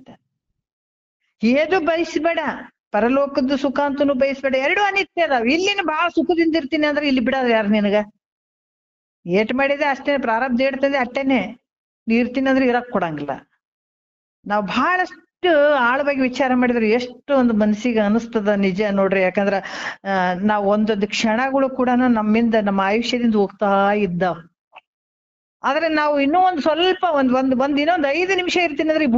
ಏದು ಬಯಸ್ಬೇಡ, ಪರಲೋಕದ್ದು ಸುಖ ಅಂತನೂ ಬಯಸ್ಬೇಡ, ಎರಡೂ ಅನಿತ್ಯ ಅದಾವ. ಇಲ್ಲಿನ ಬಹಳ ಸುಖದಿಂದ ಇರ್ತೀನಿ ಅಂದ್ರೆ ಇಲ್ಲಿ ಬಿಡೋದು ಯಾರು ನಿನಗ? ಏಟ್ ಮಾಡಿದೆ ಅಷ್ಟೇ, ಪ್ರಾರಬ್ಧ ಇಡ್ತದೆ ಅಷ್ಟೇನೆ. ನೀ ಇರ್ತೀನಿ ಅಂದ್ರೆ ಇರಕ್ ಕೊಡಂಗಿಲ್ಲ. ನಾವು ಬಹಳಷ್ಟು ಆಳವಾಗಿ ವಿಚಾರ ಮಾಡಿದ್ರೆ ಎಷ್ಟು ಒಂದು ಮನಸ್ಸಿಗೆ ಅನಿಸ್ತದ ನಿಜ ನೋಡ್ರಿ. ಯಾಕಂದ್ರ ನಾವ್ ಒಂದೊಂದು ಕ್ಷಣಗಳು ಕೂಡ ನಮ್ಮಿಂದ ನಮ್ಮ ಆಯುಷ್ಯದಿಂದ ಹೋಗ್ತಾ ಇದ್ದಾವ. ಆದ್ರೆ ನಾವು ಇನ್ನೂ ಒಂದ್ ಸ್ವಲ್ಪ ಇನ್ನೊಂದ್ 5 ನಿಮಿಷ ಇರ್ತೀನಿ ಅಂದ್ರೆ ಈ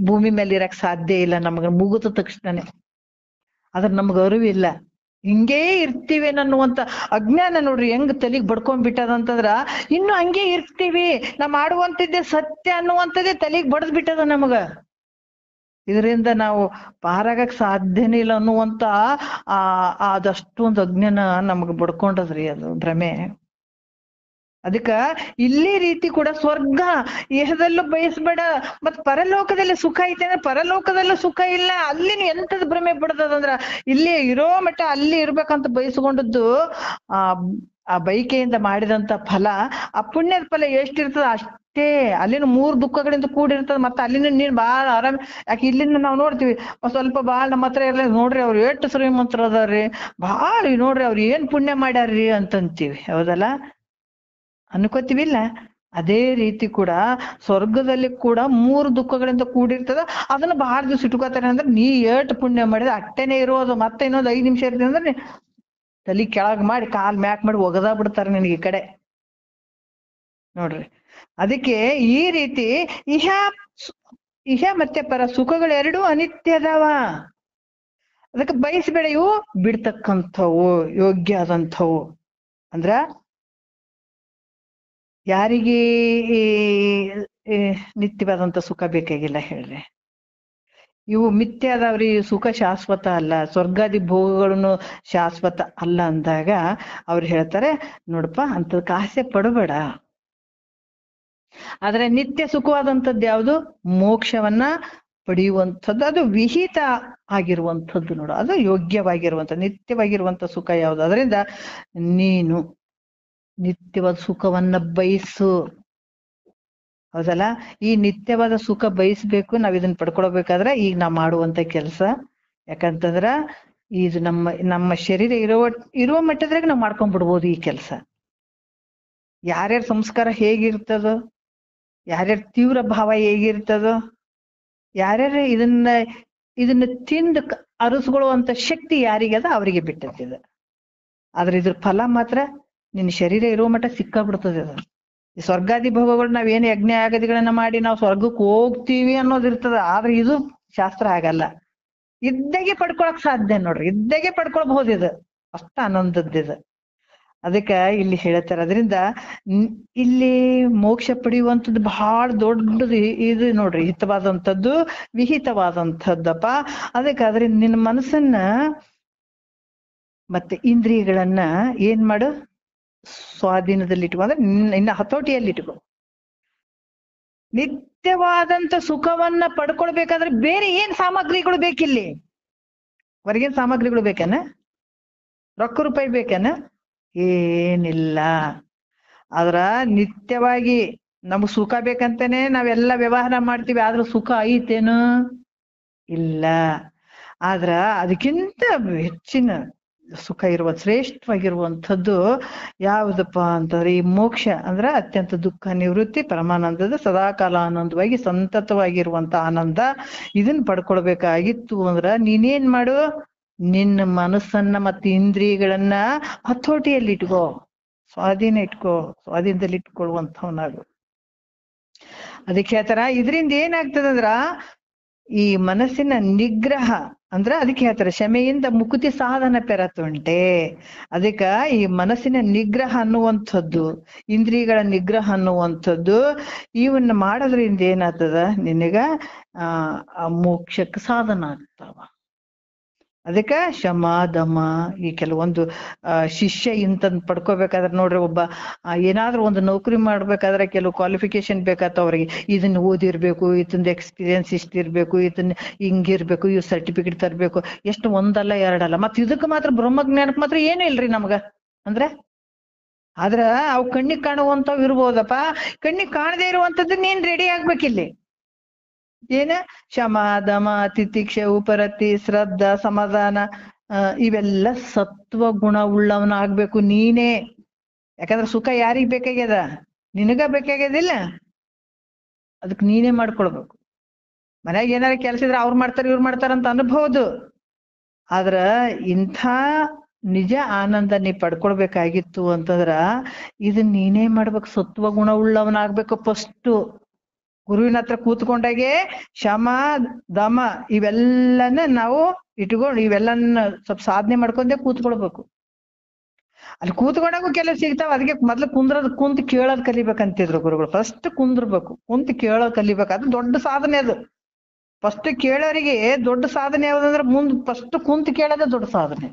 ಭೂಮಿ ಮೇಲೆ ಇರಕ್ ಸಾಧ್ಯ ಇಲ್ಲ ನಮ್ಗೆ ಮುಗಿದ ತಕ್ಷಣನೇ. ಅದ್ರ ನಮ್ಗ ಅರಿವಿಲ್ಲ. ಹಿಂಗೇ ಇರ್ತೀವಿ ಅನ್ನುವಂತ ಅಜ್ಞಾನ ನೋಡ್ರಿ ಹೆಂಗ್ ತಲೆಗ್ ಬಡ್ಕೊಂಡ್ಬಿಟ್ಟದಂತಂದ್ರ ಇನ್ನು ಹಂಗೆ ಇರ್ತೀವಿ, ನಾ ಮಾಡುವಂತದ್ದೇ ಸತ್ಯ ಅನ್ನುವಂಥದ್ದೇ ತಲೆಗ್ ಬಡದ್ ಬಿಟ್ಟದ ನಮಗ. ಇದರಿಂದ ನಾವು ಪಾರಾಗಕ್ ಸಾಧ್ಯನೇ ಇಲ್ಲ ಅನ್ನುವಂತ ಅದಷ್ಟೊಂದು ಅಜ್ಞಾನ ನಮಗ್ ಬಡ್ಕೊಂಡದ್ರಿ, ಅದು ಭ್ರಮೆ. ಅದಕ್ಕ ಇಲ್ಲಿ ರೀತಿ ಕೂಡ ಸ್ವರ್ಗ ಇಹದಲ್ಲೂ ಬಯಸ್ಬೇಡ, ಮತ್ ಪರಲೋಕದಲ್ಲಿ ಸುಖ ಐತೆ ಅಂದ್ರೆ ಪರಲೋಕದಲ್ಲೂ ಸುಖ ಇಲ್ಲ. ಅಲ್ಲಿನ ಎಂತದ್ ಭ್ರಮೆ ಬಿಡ್ತದಂದ್ರ ಇಲ್ಲಿ ಇರೋ ಮಟ್ಟ ಅಲ್ಲಿ ಇರ್ಬೇಕಂತ ಬಯಸ್ಕೊಂಡದ್ದು ಆ ಬೈಕೆಯಿಂದ ಮಾಡಿದಂತ ಫಲ, ಆ ಪುಣ್ಯದ ಫಲ ಎಷ್ಟಿರ್ತದ ಅಷ್ಟೇ. ಅಲ್ಲಿನ 3 ದುಃಖಗಳಿಂದ ಕೂಡಿರ್ತದ. ಮತ್ತೆ ಅಲ್ಲಿನ ನೀನ್ ಬಾಳ ಆರಾಮ್. ಯಾಕೆ ಇಲ್ಲಿಂದ ನಾವ್ ನೋಡ್ತೀವಿ ಸ್ವಲ್ಪ ಬಾಳ್ ನಮ್ಮ ಹತ್ರ ಇರ್ಲಿ ನೋಡ್ರಿ ಅವ್ರು ಎಷ್ಟು ಶ್ರೀಮಂತರ ಅದಾರ್ರಿ, ಬಾಳ ನೋಡ್ರಿ ಅವ್ರು ಏನ್ ಪುಣ್ಯ ಮಾಡ್ಯಾರ್ರಿ ಅಂತಂತೀವಿ, ಹೌದಲ್ಲ ಅನ್ಕೋತೀವಿಲ್ಲ. ಅದೇ ರೀತಿ ಕೂಡ ಸ್ವರ್ಗದಲ್ಲಿ ಕೂಡ 3 ದುಃಖಗಳಿಂದ ಕೂಡಿರ್ತದ. ಅದನ್ನ ಬಹಳ ದಿವಸ ಇಟ್ಕೋತಾರೆ. ಅಂದ್ರೆ ನೀ ಏಟ್ ಪುಣ್ಯ ಮಾಡಿದ್ರೆ ಅಟ್ಟೆನೆ ಇರೋದು. ಮತ್ತೆ ಇನ್ನೊಂದು 5 ನಿಮಿಷ ಇರ್ತೀನಿ ಅಂದ್ರೆ ತಲಿ ಕೆಳಗ್ ಮಾಡಿ ಕಾಲ್ ಮ್ಯಾಕ್ ಮಾಡಿ ಒಗದಾ ಬಿಡ್ತಾರೆ ನಿನಗೆ ಈ ಕಡೆ, ನೋಡ್ರಿ. ಅದಕ್ಕೆ ಈ ರೀತಿ ಇಹ ಮತ್ತೆ ಪರ ಸುಖಗಳು ಎರಡೂ ಅನಿತ್ಯ ಅದಾವ. ಅದಕ್ಕೆ ಬಯಸ್ಬೇಡ. ಇವು ಬಿಡ್ತಕ್ಕಂಥವು, ಯೋಗ್ಯ ಆದಂಥವು. ಅಂದ್ರ ಯಾರಿಗೆ ನಿತ್ಯವಾದಂತ ಸುಖ ಬೇಕಾಗಿಲ್ಲ ಹೇಳ್ರಿ. ಇವು ಮಿಥ್ಯ ಅದಾವ್ರಿ. ಸುಖ ಶಾಶ್ವತ ಅಲ್ಲ, ಸ್ವರ್ಗಾದಿ ಭೋಗಗಳನ್ನು ಶಾಶ್ವತ ಅಲ್ಲ ಅಂದಾಗ ಅವ್ರು ಹೇಳ್ತಾರೆ, ನೋಡಪ್ಪ ಅಂತದಕ್ಕೆ ಆಸೆ ಪಡಬೇಡ. ಆದ್ರೆ ನಿತ್ಯ ಸುಖವಾದಂಥದ್ದು ಯಾವುದು? ಮೋಕ್ಷವನ್ನ ಪಡೆಯುವಂಥದ್ದು. ಅದು ವಿಹಿತ ಆಗಿರುವಂಥದ್ದು ನೋಡು, ಅದು ಯೋಗ್ಯವಾಗಿರುವಂಥ ನಿತ್ಯವಾಗಿರುವಂತ ಸುಖ ಯಾವುದು? ಅದರಿಂದ ನೀನು ನಿತ್ಯವಾದ ಸುಖವನ್ನ ಬಯಸು, ಹೌದಲ್ಲ. ಈ ನಿತ್ಯವಾದ ಸುಖ ಬಯಸ್ಬೇಕು. ನಾವ್ ಇದನ್ನ ಪಡ್ಕೊಳ್ಬೇಕಾದ್ರೆ ಈಗ ನಾವ್ ಮಾಡುವಂತ ಕೆಲಸ. ಯಾಕಂತಂದ್ರ ಇದು ನಮ್ಮ ಶರೀರ ಇರುವ ಮಟ್ಟದ್ರಾಗ ನಾವ್ ಮಾಡ್ಕೊಂಡ್ಬಿಡ್ಬೋದು ಈ ಕೆಲಸ. ಯಾರ್ಯಾರ ಸಂಸ್ಕಾರ ಹೇಗಿರ್ತದೋ, ಯಾರ್ಯಾರ ತೀವ್ರ ಭಾವ ಹೇಗಿರ್ತದೋ, ಯಾರ್ಯಾರ ಇದನ್ನ ತಿಂದು ಅರಸ್ಕೊಳ್ಳುವಂತ ಶಕ್ತಿ ಯಾರಿಗದ ಅವರಿಗೆ ಬಿಟ್ಟದ. ಆದ್ರೆ ಇದ್ರ ಫಲ ಮಾತ್ರ ನಿನ್ನ ಶರೀರ ಇರುವ ಮಟ್ಟ ಸಿಕ್ಕಾಬಿಡ್ತದೆ. ಅದು ಈ ಸ್ವರ್ಗಾದಿ ಭೋಗಗಳು ನಾವೇನು ಯಜ್ಞ ಯಾಗದಿಗಳನ್ನ ಮಾಡಿ ನಾವು ಸ್ವರ್ಗಕ್ಕೆ ಹೋಗ್ತೀವಿ ಅನ್ನೋದಿರ್ತದ. ಆದ್ರೆ ಇದು ಶಾಸ್ತ್ರ ಆಗಲ್ಲ. ಇದ್ದಾಗೆ ಪಡ್ಕೊಳಕ್ ಸಾಧ್ಯ ನೋಡ್ರಿ, ಇದ್ದಾಗೆ ಪಡ್ಕೊಳ್ಬಹುದು. ಇದು ಅಷ್ಟ ಆನಂದದ್ದಿದು. ಅದಕ್ಕ ಇಲ್ಲಿ ಹೇಳ್ತಾರೆ. ಅದರಿಂದ ಇಲ್ಲಿ ಮೋಕ್ಷ ಪಡೆಯುವಂಥದ್ದು ಬಹಳ ದೊಡ್ಡದು ಇದು ನೋಡ್ರಿ, ಹಿತವಾದಂಥದ್ದು ವಿಹಿತವಾದಂಥದ್ದಪ್ಪ. ಅದಕ್ಕೆ ಅದರಿಂದ ನಿನ್ನ ಮನಸ್ಸನ್ನ ಮತ್ತೆ ಇಂದ್ರಿಯಗಳನ್ನ ಏನ್ ಮಾಡು, ಸ್ವಾಧೀನದಲ್ಲಿ ಇಟ್ಕೊ. ಅಂದ್ರೆ ಇನ್ನ ಹತೋಟಿಯಲ್ಲಿ ಇಟ್ಕೊ. ನಿತ್ಯವಾದಂತ ಸುಖವನ್ನ ಪಡ್ಕೊಳ್ಬೇಕಾದ್ರೆ ಬೇರೆ ಏನ್ ಸಾಮಗ್ರಿಗಳು ಬೇಕಿಲ್ಲಿ? ಹೊರಗಿನ ಸಾಮಗ್ರಿಗಳು ಬೇಕೇನ? ರೊಕ್ಕ ರೂಪಾಯಿ ಬೇಕೇನ? ಏನಿಲ್ಲ. ಆದ್ರ ನಿತ್ಯವಾಗಿ ನಮಗ್ ಸುಖ ಬೇಕಂತಾನೆ ನಾವೆಲ್ಲ ವ್ಯವಹಾರ ಮಾಡ್ತೀವಿ. ಆದ್ರೂ ಸುಖ ಐತೇನು? ಇಲ್ಲ. ಆದ್ರ ಅದಕ್ಕಿಂತ ಹೆಚ್ಚಿನ ಸುಖ ಇರುವ ಶ್ರೇಷ್ಠವಾಗಿರುವಂಥದ್ದು ಯಾವುದಪ್ಪ ಅಂತಂದ್ರೆ ಈ ಮೋಕ್ಷ. ಅಂದ್ರ ಅತ್ಯಂತ ದುಃಖ ನಿವೃತ್ತಿ, ಪರಮಾನಂದದ ಸದಾಕಾಲ ಆನಂದವಾಗಿ ಸಂತತವಾಗಿರುವಂತ ಆನಂದ. ಇದನ್ನ ಪಡ್ಕೊಳ್ಬೇಕಾಗಿತ್ತು ಅಂದ್ರ ನೀನೇನ್ ಮಾಡು, ನಿನ್ನ ಮನಸ್ಸನ್ನ ಮತ್ತೆ ಇಂದ್ರಿಯಗಳನ್ನ ಹತೋಟಿಯಲ್ಲಿ ಇಟ್ಕೋ, ಸ್ವಾಧೀನ ಇಟ್ಕೋ, ಸ್ವಾಧೀನದಲ್ಲಿ ಇಟ್ಕೊಳ್ಳುವಂಥವನಾಗು. ಅದಕ್ಕೆ ಹೇಳ್ತಾರ ಇದರಿಂದ ಏನಾಗ್ತದಂದ್ರ ಈ ಮನಸ್ಸಿನ ನಿಗ್ರಹ. ಅಂದ್ರ ಅದಕ್ಕೆ ಹೇಳ್ತಾರೆ ಶಮೆಯಿಂದ ಮುಕುತಿ ಸಾಧನ ಪೆರತುಂಟೆ. ಅದಕ್ಕ ಈ ಮನಸ್ಸಿನ ನಿಗ್ರಹ ಅನ್ನುವಂಥದ್ದು, ಇಂದ್ರಿಯಗಳ ನಿಗ್ರಹ ಅನ್ನುವಂಥದ್ದು ಇವನ್ನ ಮಾಡೋದ್ರಿಂದ ಏನಾಗ್ತದ, ನಿನಗ ಮೋಕ್ಷಕ್ಕೆ ಸಾಧನ ಆಗ್ತಾವ. ಅದಕ್ಕ ಶಮ ದಮ ಈ ಕೆಲವೊಂದು ಶಿಷ್ಯ ಇಂತಂದ್ ಪಡ್ಕೋಬೇಕಾದ್ರೆ ನೋಡ್ರಿ, ಒಬ್ಬ ಏನಾದ್ರೂ ಒಂದು ನೌಕರಿ ಮಾಡ್ಬೇಕಾದ್ರೆ ಕೆಲವು ಕ್ವಾಲಿಫಿಕೇಶನ್ ಬೇಕಾತ ಅವ್ರಿಗೆ. ಇದನ್ನ ಓದಿರ್ಬೇಕು, ಇದನ್ನ ಎಕ್ಸ್ಪೀರಿಯನ್ಸ್ ಇಷ್ಟಿರ್ಬೇಕು, ಇದನ್ನ ಹಿಂಗಿರ್ಬೇಕು, ಇವ್ ಸರ್ಟಿಫಿಕೇಟ್ ತರ್ಬೇಕು, ಎಷ್ಟು ಒಂದಲ್ಲ ಎರಡಲ್ಲ. ಮತ್ ಇದಕ್ ಮಾತ್ರ ಬ್ರಹ್ಮಜ್ಞಾನಕ್ ಮಾತ್ರ ಏನೂ ಇಲ್ರಿ ನಮ್ಗ. ಅಂದ್ರೆ ಆದ್ರ ಅವ್ ಕಣ್ಣಿಗೆ ಕಾಣುವಂತವ್ ಇರ್ಬೋದಪ್ಪ, ಕಣ್ಣಿಗೆ ಕಾಣದೇ ಇರುವಂತದ್ದು ನೀನ್ ರೆಡಿ ಆಗ್ಬೇಕಿಲ್ಲಿ. ಏನ ಶಮ ದಮ ತಿತಿಕ್ಷೆ ಉಪರತಿ ಶ್ರದ್ಧಾ ಸಮಾಧಾನ ಇವೆಲ್ಲ ಸತ್ವ ಗುಣ ಉಳ್ಳವನ ಆಗ್ಬೇಕು ನೀನೇ. ಯಾಕಂದ್ರೆ ಸುಖ ಯಾರಿಗ್ ಬೇಕಾಗ್ಯದ? ನಿನಗ ಬೇಕಾಗ್ಯದಿಲ್ಲ. ಅದಕ್ ನೀನೇ ಮಾಡ್ಕೊಳ್ಬೇಕು. ಮನ್ಯಾಗ ಏನಾರ ಕೆಲ್ಸ ಇದ್ರೆ ಅವ್ರು ಮಾಡ್ತಾರ ಇವ್ರು ಮಾಡ್ತಾರ ಅಂತ ಅನ್ಬಹುದು. ಆದ್ರ ಇಂಥ ನಿಜ ಆನಂದ ನೀ ಪಡ್ಕೊಳ್ಬೇಕಾಗಿತ್ತು ಅಂತಂದ್ರ ಇದನ್ ನೀನೇ ಮಾಡ್ಬೇಕು. ಸತ್ವ ಗುಣ ಉಳ್ಳವನಾಗ್ಬೇಕು ಫಸ್ಟ್. ಗುರುವಿನ ಹತ್ರ ಕೂತ್ಕೊಂಡಾಗೆ ಶಮ ದಮ ಇವೆಲ್ಲನ ನಾವು ಇಟ್ಕೊಂಡು ಇವೆಲ್ಲನ್ನ ಸ್ವಲ್ಪ ಸಾಧನೆ ಮಾಡ್ಕೊಂಡೆ ಕೂತ್ಕೊಳ್ಬೇಕು. ಅಲ್ಲಿ ಕೂತ್ಕೊಂಡಾಗೂ ಕೆಲವು ಸಿಗ್ತಾವ. ಅದಕ್ಕೆ ಮೊದ್ಲು ಕುಂತ್ ಕೇಳೋದ್ ಕಲಿಬೇಕಂತಿದ್ರು ಗುರುಗಳು. ಫಸ್ಟ್ ಕುಂದ್ರಬೇಕು, ಕುಂತ್ ಕೇಳೋದ್ ಕಲಿಬೇಕು. ಅದು ದೊಡ್ಡ ಸಾಧನೆ. ಅದು ಫಸ್ಟ್ ಕೇಳೋರಿಗೆ ದೊಡ್ಡ ಸಾಧನೆ ಯಾವ್ದಂದ್ರೆ ಮುಂದ್ ಫಸ್ಟ್ ಕುಂತ್ ಕೇಳೋದೇ ದೊಡ್ಡ ಸಾಧನೆ.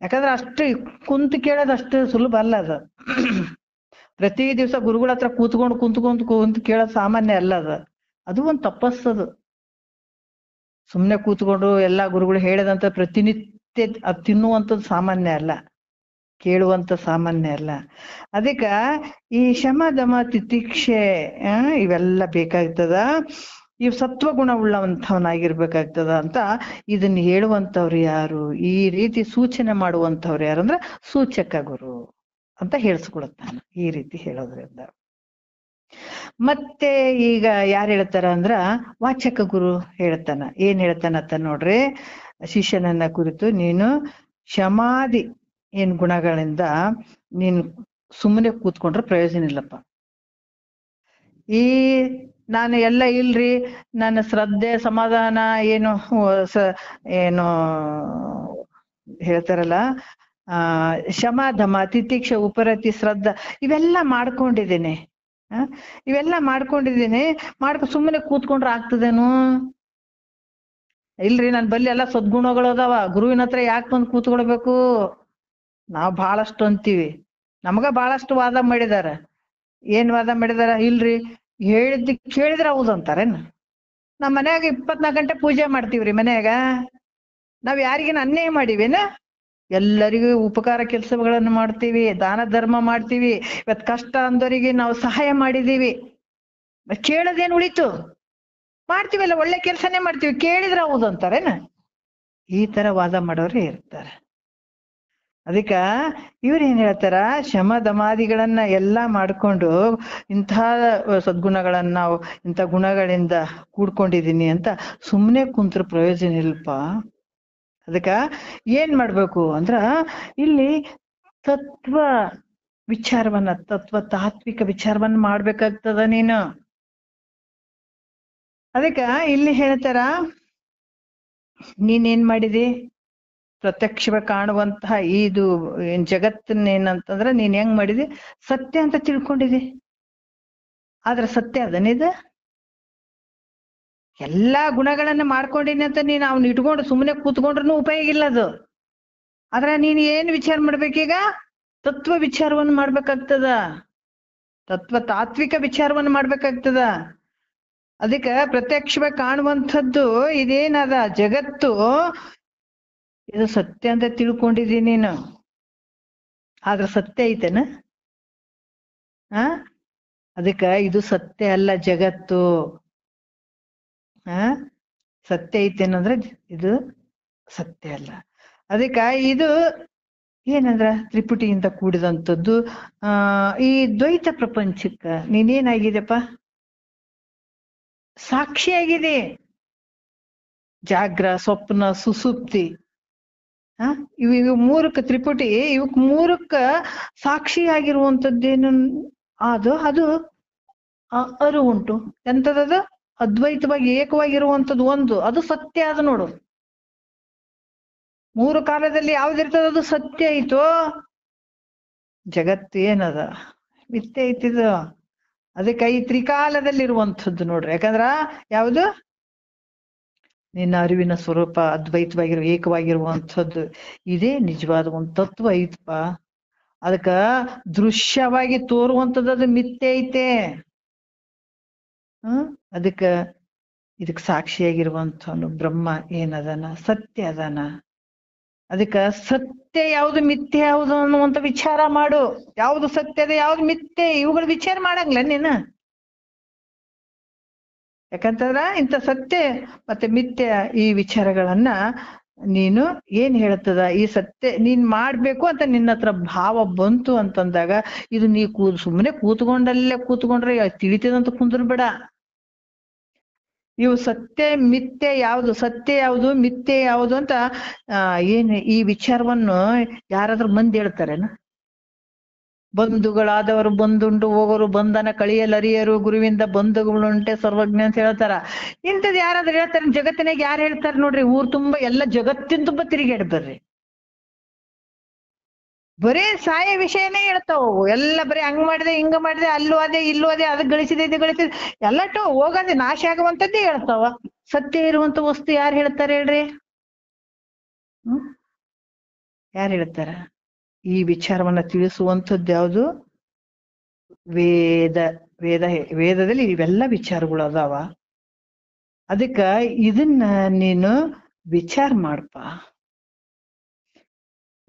ಯಾಕಂದ್ರೆ ಅಷ್ಟು ಕುಂತ್ ಕೇಳೋದು ಅಷ್ಟು ಸುಲಭ ಅಲ್ಲ ಅದು. ಪ್ರತಿ ದಿವಸ ಗುರುಗಳ ಹತ್ರ ಕುಂತ್ ಕೇಳೋದು ಸಾಮಾನ್ಯ ಅಲ್ಲ ಅದು. ಅದು ಒಂದು ತಪಸ್ಸದು. ಸುಮ್ನೆ ಕೂತ್ಕೊಂಡು ಎಲ್ಲಾ ಗುರುಗಳು ಹೇಳಿದಂತ ಪ್ರತಿನಿತ್ಯ ಅದು ತಿನ್ನುವಂಥದ್ದು ಸಾಮಾನ್ಯ ಅಲ್ಲ, ಕೇಳುವಂತ ಸಾಮಾನ್ಯ ಅಲ್ಲ. ಅದಕ್ಕ ಈ ಶಮ ದಮ ತಿತಿಕ್ಷೆ ಇವೆಲ್ಲ ಬೇಕಾಗ್ತದ. ಇವ್ ಸತ್ವಗುಣ ಉಳ್ಳವಂಥವನಾಗಿರ್ಬೇಕಾಗ್ತದ ಅಂತ ಇದನ್ನ ಹೇಳುವಂಥವ್ರು ಯಾರು, ಈ ರೀತಿ ಸೂಚನೆ ಮಾಡುವಂಥವ್ರು ಯಾರು ಅಂದ್ರೆ ಸೂಚಕ ಗುರು ಅಂತ ಹೇಳಿಸ್ಕೊಡುತ್ತಾನೆ ಈ ರೀತಿ ಹೇಳೋದ್ರಿಂದ. ಮತ್ತೆ ಈಗ ಯಾರು ಹೇಳ್ತಾರ ಅಂದ್ರ ವಾಚಕ ಗುರು ಹೇಳ್ತಾನ. ಏನ್ ಹೇಳ್ತಾನತ್ತ ನೋಡ್ರಿ, ಶಿಷ್ಯನನ್ನ ಕುರಿತು ನೀನು ಶಮಾದಿ ಏನ್ ಗುಣಗಳಿಂದ ನೀನ್ ಸುಮ್ಮನೆ ಕೂತ್ಕೊಂಡ್ರೆ ಪ್ರಯೋಜನ ಇಲ್ಲಪ್ಪ. ಈ ನಾನು ಎಲ್ಲ ಇಲ್ರಿ, ನನ್ನ ಶ್ರದ್ಧೆ ಸಮಾಧಾನ ಏನು ಏನು ಹೇಳ್ತಾರಲ್ಲ ಶಮಾಧಮ ತಿತಿಕ್ಷ ಉಪರತಿ ಶ್ರದ್ಧಾ ಇವೆಲ್ಲ ಮಾಡ್ಕೊಂಡಿದ್ದೇನೆ. ಇವೆಲ್ಲ ಮಾಡ್ಕೊಂಡಿದ್ದೀನಿ, ಸುಮ್ಮನೆ ಕೂತ್ಕೊಂಡ್ರೆ ಆಗ್ತದೇನು? ಇಲ್ರಿ ನನ್ ಬಲ್ಲಿ ಎಲ್ಲ ಸದ್ಗುಣಗಳು ಅದಾವ, ಗುರುವಿನ ಹತ್ರ ಯಾಕೆ ಬಂದು ಕೂತ್ಕೊಳ್ಬೇಕು? ನಾವ್ ಬಹಳಷ್ಟು ಅಂತೀವಿ, ನಮಗ ಬಹಳಷ್ಟು ವಾದ ಮಾಡಿದಾರ. ಏನ್ ವಾದ ಮಾಡಿದಾರ? ಇಲ್ರಿ ಹೇಳಿದ್ದ ಕೇಳಿದ್ರ ಹೌದಂತಾರೇನ್? ನಮ್ ಮನ್ಯಾಗ 24 ಗಂಟೆ ಪೂಜೆ ಮಾಡ್ತೀವ್ರಿ. ಮನ್ಯಾಗ ನಾವ್ ಯಾರಿಗೇನ ಅನ್ಯಾಯ ಮಾಡಿವೇನ? ಎಲ್ಲರಿಗೂ ಉಪಕಾರ ಕೆಲಸಗಳನ್ನು ಮಾಡ್ತೀವಿ, ದಾನ ಧರ್ಮ ಮಾಡ್ತೀವಿ. ಇವತ್ ಕಷ್ಟ ಅಂದವರಿಗೆ ನಾವು ಸಹಾಯ ಮಾಡಿದೀವಿ. ಕೇಳೋದೇನ್ ಉಳಿತು? ಮಾಡ್ತೀವಲ್ಲ, ಒಳ್ಳೆ ಕೆಲ್ಸನೇ ಮಾಡ್ತೀವಿ, ಕೇಳಿದ್ರ ಹೌದು ಅಂತಾರೇನ? ಈ ತರ ವಾದ ಮಾಡೋರೇ ಇರ್ತಾರೆ. ಅದಕ್ಕ ಇವ್ರೇನ್ ಹೇಳ್ತಾರ, ಶಮ ದಮಾದಿಗಳನ್ನ ಎಲ್ಲಾ ಮಾಡ್ಕೊಂಡು ಇಂಥ ಸದ್ಗುಣಗಳನ್ನ ನಾವು ಇಂಥ ಗುಣಗಳಿಂದ ಕೂಡ್ಕೊಂಡಿದೀನಿ ಅಂತ ಸುಮ್ನೆ ಕುಂತ್ರ ಪ್ರಯೋಜನ ಇಲ್ಪ. ಅದಕ್ಕ ಏನ್ ಮಾಡ್ಬೇಕು ಅಂದ್ರ ಇಲ್ಲಿ ತತ್ವ ವಿಚಾರವನ್ನ, ತಾತ್ವಿಕ ವಿಚಾರವನ್ನ ಮಾಡ್ಬೇಕಾಗ್ತದ ನೀನು. ಅದಕ್ಕ ಇಲ್ಲಿ ಹೇಳ್ತಾರ, ನೀನೇನ್ ಮಾಡಿದಿ? ಪ್ರತ್ಯಕ್ಷವಾಗಿ ಕಾಣುವಂತಹ ಇದು ಜಗತ್ತನ್ನೇನಂತಂದ್ರ ನೀನ್ ಹೆಂಗ್ ಮಾಡಿದಿ? ಸತ್ಯ ಅಂತ ತಿಳ್ಕೊಂಡಿದಿ. ಆದ್ರ ಸತ್ಯ ಅದನ್ನಿದು? ಎಲ್ಲಾ ಗುಣಗಳನ್ನ ಮಾಡ್ಕೊಂಡಿನಿ ಅಂತ ನೀನ್ ಅವ್ನ ಇಟ್ಕೊಂಡು ಸುಮ್ಮನೆ ಕೂತ್ಕೊಂಡ್ರು ಉಪಯೋಗ ಇಲ್ಲ ಅದು. ಆದ್ರೆ ನೀನ್ ಏನ್ ವಿಚಾರ ಮಾಡ್ಬೇಕೀಗ? ತತ್ವ ವಿಚಾರವನ್ನು ಮಾಡ್ಬೇಕಾಗ್ತದ, ತಾತ್ವಿಕ ವಿಚಾರವನ್ನು ಮಾಡ್ಬೇಕಾಗ್ತದ. ಅದಕ್ಕ ಪ್ರತ್ಯಕ್ಷವಾಗಿ ಕಾಣುವಂಥದ್ದು ಇದೇನದ ಜಗತ್ತು, ಇದು ಸತ್ಯ ಅಂತ ತಿಳ್ಕೊಂಡಿದೀನಿ ನೀನು. ಆದ್ರ ಸತ್ಯ ಐತೆನ? ಅದಕ್ಕ ಇದು ಸತ್ಯ ಅಲ್ಲ ಜಗತ್ತು. ಸತ್ಯ ಐತೇನಂದ್ರ ಇದು ಸತ್ಯ ಅಲ್ಲ. ಅದಕ್ಕ ಇದು ಏನಂದ್ರ ತ್ರಿಪುಟಿಯಿಂದ ಕೂಡಿದಂಥದ್ದು. ಈ ದ್ವೈತ ಪ್ರಪಂಚಕ್ಕ ನೀನೇನಾಗಿದೆಪ್ಪ? ಸಾಕ್ಷಿಯಾಗಿದೆ. ಜಾಗ್ರ, ಸ್ವಪ್ನ, ಸುಸುಪ್ತಿ, ಇವು ಮೂರಕ್ಕ ತ್ರಿಪುಟಿ, ಇವಕ್ ಮೂರಕ್ಕ ಸಾಕ್ಷಿಯಾಗಿರುವಂತದ್ದೇನು ಅದು ಅರು ಉಂಟು. ಎಂತದದು? ಅದ್ವೈತವಾಗಿ ಏಕವಾಗಿರುವಂತದ್ದು ಒಂದು, ಅದು ಸತ್ಯ ಅದು ನೋಡು. ಮೂರು ಕಾಲದಲ್ಲಿ ಯಾವ್ದಿರ್ತದ ಅದು ಸತ್ಯ ಐತೋ. ಜಗತ್ತು ಏನದ? ಮಿಥ್ಯೆ ಐತಿದ. ಅದಕ್ಕೆ ಈ ತ್ರಿಕಾಲದಲ್ಲಿರುವಂಥದ್ದು ನೋಡ್ರಿ. ಯಾಕಂದ್ರ ಯಾವುದು? ನಿನ್ನ ಅರಿವಿನ ಸ್ವರೂಪ ಅದ್ವೈತವಾಗಿರುವ ಏಕವಾಗಿರುವಂಥದ್ದು ಇದೇ ನಿಜವಾದ ಒಂದು ತತ್ವ ಐತಪ್ಪ. ಅದಕ್ಕ ದೃಶ್ಯವಾಗಿ ತೋರುವಂಥದ್ದು ಅದು ಮಿಥ್ಯೆ ಐತೆ. ಇದಕ್ ಸಾಕ್ಷಿಯಾಗಿರುವಂಥವನು ಬ್ರಹ್ಮ ಏನದನ? ಸತ್ಯ ಅದನ. ಅದಕ್ಕ ಸತ್ಯ ಯಾವ್ದು ಮಿಥ್ಯೆ ಯಾವ್ದು ಅನ್ನುವಂತ ವಿಚಾರ ಮಾಡು. ಯಾವ್ದು ಸತ್ಯ ಅದ, ಯಾವ್ದು ಮಿಥ್ಯೆ, ಇವುಗಳ ವಿಚಾರ ಮಾಡಂಗಿಲ್ಲ ನೀನು. ಯಾಕಂತಂದ್ರ ಇಂಥ ಸತ್ಯ ಮತ್ತೆ ಮಿಥ್ಯ ಈ ವಿಚಾರಗಳನ್ನ ನೀನು ಏನ್ ಹೇಳ್ತದ, ಈ ಸತ್ಯ ನೀನ್ ಮಾಡ್ಬೇಕು ಅಂತ ನಿನ್ನ ಹತ್ರ ಭಾವ ಬಂತು ಅಂತಂದಾಗ ಇದು ನೀ ಸುಮ್ಮನೆ ಕೂತ್ಕೊಂಡ್ರೆ ತಿಳಿತದಂತ ಕುಂದ್ರಬೇಡ. ಇವು ಸತ್ಯ ಮಿಥ್ಯೆ ಯಾವುದು, ಸತ್ಯ ಯಾವುದು ಮಿಥ್ಯೆ ಯಾವುದು ಅಂತ ಏನ್ ಈ ವಿಚಾರವನ್ನು ಯಾರಾದ್ರೂ ಮಂದಿ ಹೇಳ್ತಾರೇನ? ಬಂಧುಗಳಾದವರು ಬಂದುಂಡು ಹೋಗೋರು ಬಂಧನ ಕಳಿಯಲರಿಯರು ಗುರುವಿಂದ ಬಂಧುಗಳುಂಟೆ ಸರ್ವಜ್ಞ ಅಂತ ಹೇಳ್ತಾರ. ಇಂಥದ್ ಯಾರಾದ್ರೂ ಹೇಳ್ತಾರ ಜಗತ್ತಿನಾಗ? ಯಾರು ಹೇಳ್ತಾರ ನೋಡ್ರಿ? ಊರ್ ತುಂಬಾ ಎಲ್ಲ ಜಗತ್ತಿನ ತುಂಬಾ ತಿರುಗಾಡಿ ಬರ್ರಿ, ಬರೇ ಸಾಯ ವಿಷಯನೇ ಹೇಳ್ತಾವು ಎಲ್ಲ. ಬರೀ ಹಂಗ್ ಮಾಡಿದೆ ಹಿಂಗ ಮಾಡಿದೆ, ಅಲ್ಲೂ ಅದೇ ಇಲ್ಲೂ ಅದೇ, ಅದಕ್ಕೆ ಗಳಿಸಿದೆ ಇದು ಗಳಿಸಿದೆ, ಎಲ್ಲಟು ಹೋಗದೆ ನಾಶ ಆಗುವಂತದ್ದೇ ಹೇಳ್ತಾವ. ಸತ್ಯ ಇರುವಂತ ವಸ್ತು ಯಾರು ಹೇಳ್ತಾರೆ ಹೇಳ್ರಿ? ಯಾರು ಹೇಳ್ತಾರ? ಈ ವಿಚಾರವನ್ನ ತಿಳಿಸುವಂಥದ್ದು ಯಾವುದು? ವೇದ. ವೇದದಲ್ಲಿ ಇವೆಲ್ಲ ವಿಚಾರಗಳು ಅದಾವ. ಅದಕ್ಕ ಇದನ್ನ ನೀನು ವಿಚಾರ ಮಾಡಪ್ಪ.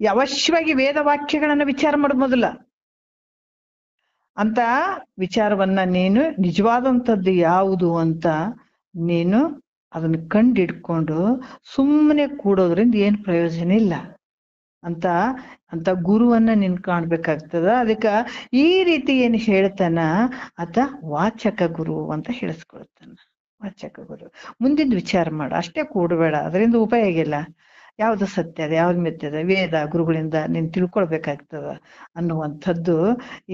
ಅವಶ್ಯವಾಗಿ ವೇದ ವಾಕ್ಯಗಳನ್ನ ವಿಚಾರ ಮಾಡ ಮೊದಲ. ಅಂತ ವಿಚಾರವನ್ನ ನೀನು ನಿಜವಾದಂಥದ್ದು ಯಾವುದು ಅಂತ ನೀನು ಅದನ್ನ ಕಂಡಿಡ್ಕೊಂಡು ಸುಮ್ಮನೆ ಕೂಡೋದ್ರಿಂದ ಏನ್ ಪ್ರಯೋಜನ ಇಲ್ಲ ಅಂತ ಗುರುವನ್ನ ನೀನ್ ಕಾಣ್ಬೇಕಾಗ್ತದ. ಅದಕ್ಕ ಈ ರೀತಿ ಏನ್ ಹೇಳ್ತಾನ ಆತ ವಾಚಕ ಗುರು ಅಂತ ಹೇಳಿಸ್ಕೊಳ್ತಾನ. ವಾಚಕ ಗುರು ಮುಂದಿನ ವಿಚಾರ ಮಾಡು, ಅಷ್ಟೇ ಕೂಡಬೇಡ, ಅದರಿಂದ ಉಪಯೋಗ ಇಲ್ಲ. ಯಾವ್ದು ಸತ್ಯ ಅದ, ಯಾವ್ದು ಮಿಥ್ಯದ, ವೇದ ಗುರುಗಳಿಂದ ನೀನ್ ತಿಳ್ಕೊಳ್ಬೇಕಾಗ್ತದ ಅನ್ನುವಂಥದ್ದು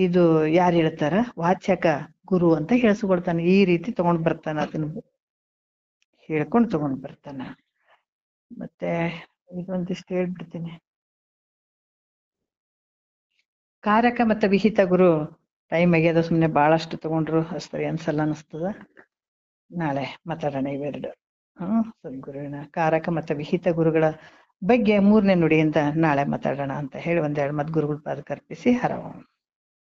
ಇದು ಯಾರು ಹೇಳ್ತಾರ? ವಾಚಕ ಗುರು ಅಂತ ಹೇಳಿಸ್ಕೊಳ್ತಾನೆ. ಈ ರೀತಿ ತಗೊಂಡ್ ಬರ್ತಾನ, ಅದನ್ನ ಹೇಳ್ಕೊಂಡು ತಗೊಂಡ್ ಬರ್ತಾನ. ಮತ್ತೆ ಇದೊಂದಿಷ್ಟು ಹೇಳ್ಬಿಡ್ತೀನಿ. ಕಾರಕ ಮತ್ತೆ ವಿಹಿತ ಗುರು ಟೈಮ್ ಆಗ್ಯದ, ಸುಮ್ನೆ ಬಹಳಷ್ಟು ತಗೊಂಡ್ರು ಸರಿ ಅನ್ಸಲ್ಲ ಅನಿಸ್ತದ. ನಾಳೆ ಮಾತಾಡೋಣ ಇವೆರಡು. ಸದ್ಗುರುವಿನ ಕಾರಕ ಮತ್ತೆ ವಿಹಿತ ಗುರುಗಳ ಬಗ್ಗೆ 3ನೇ ನುಡಿಯಿಂದ ನಾಳೆ ಮಾತಾಡೋಣ ಅಂತ ಹೇಳಿ ಒಂದೆರಡು ಮತ್ ಗುರುಗಳ ಪಾದಕ್ಕೆ ಅರ್ಪಿಸಿ ಹರವ.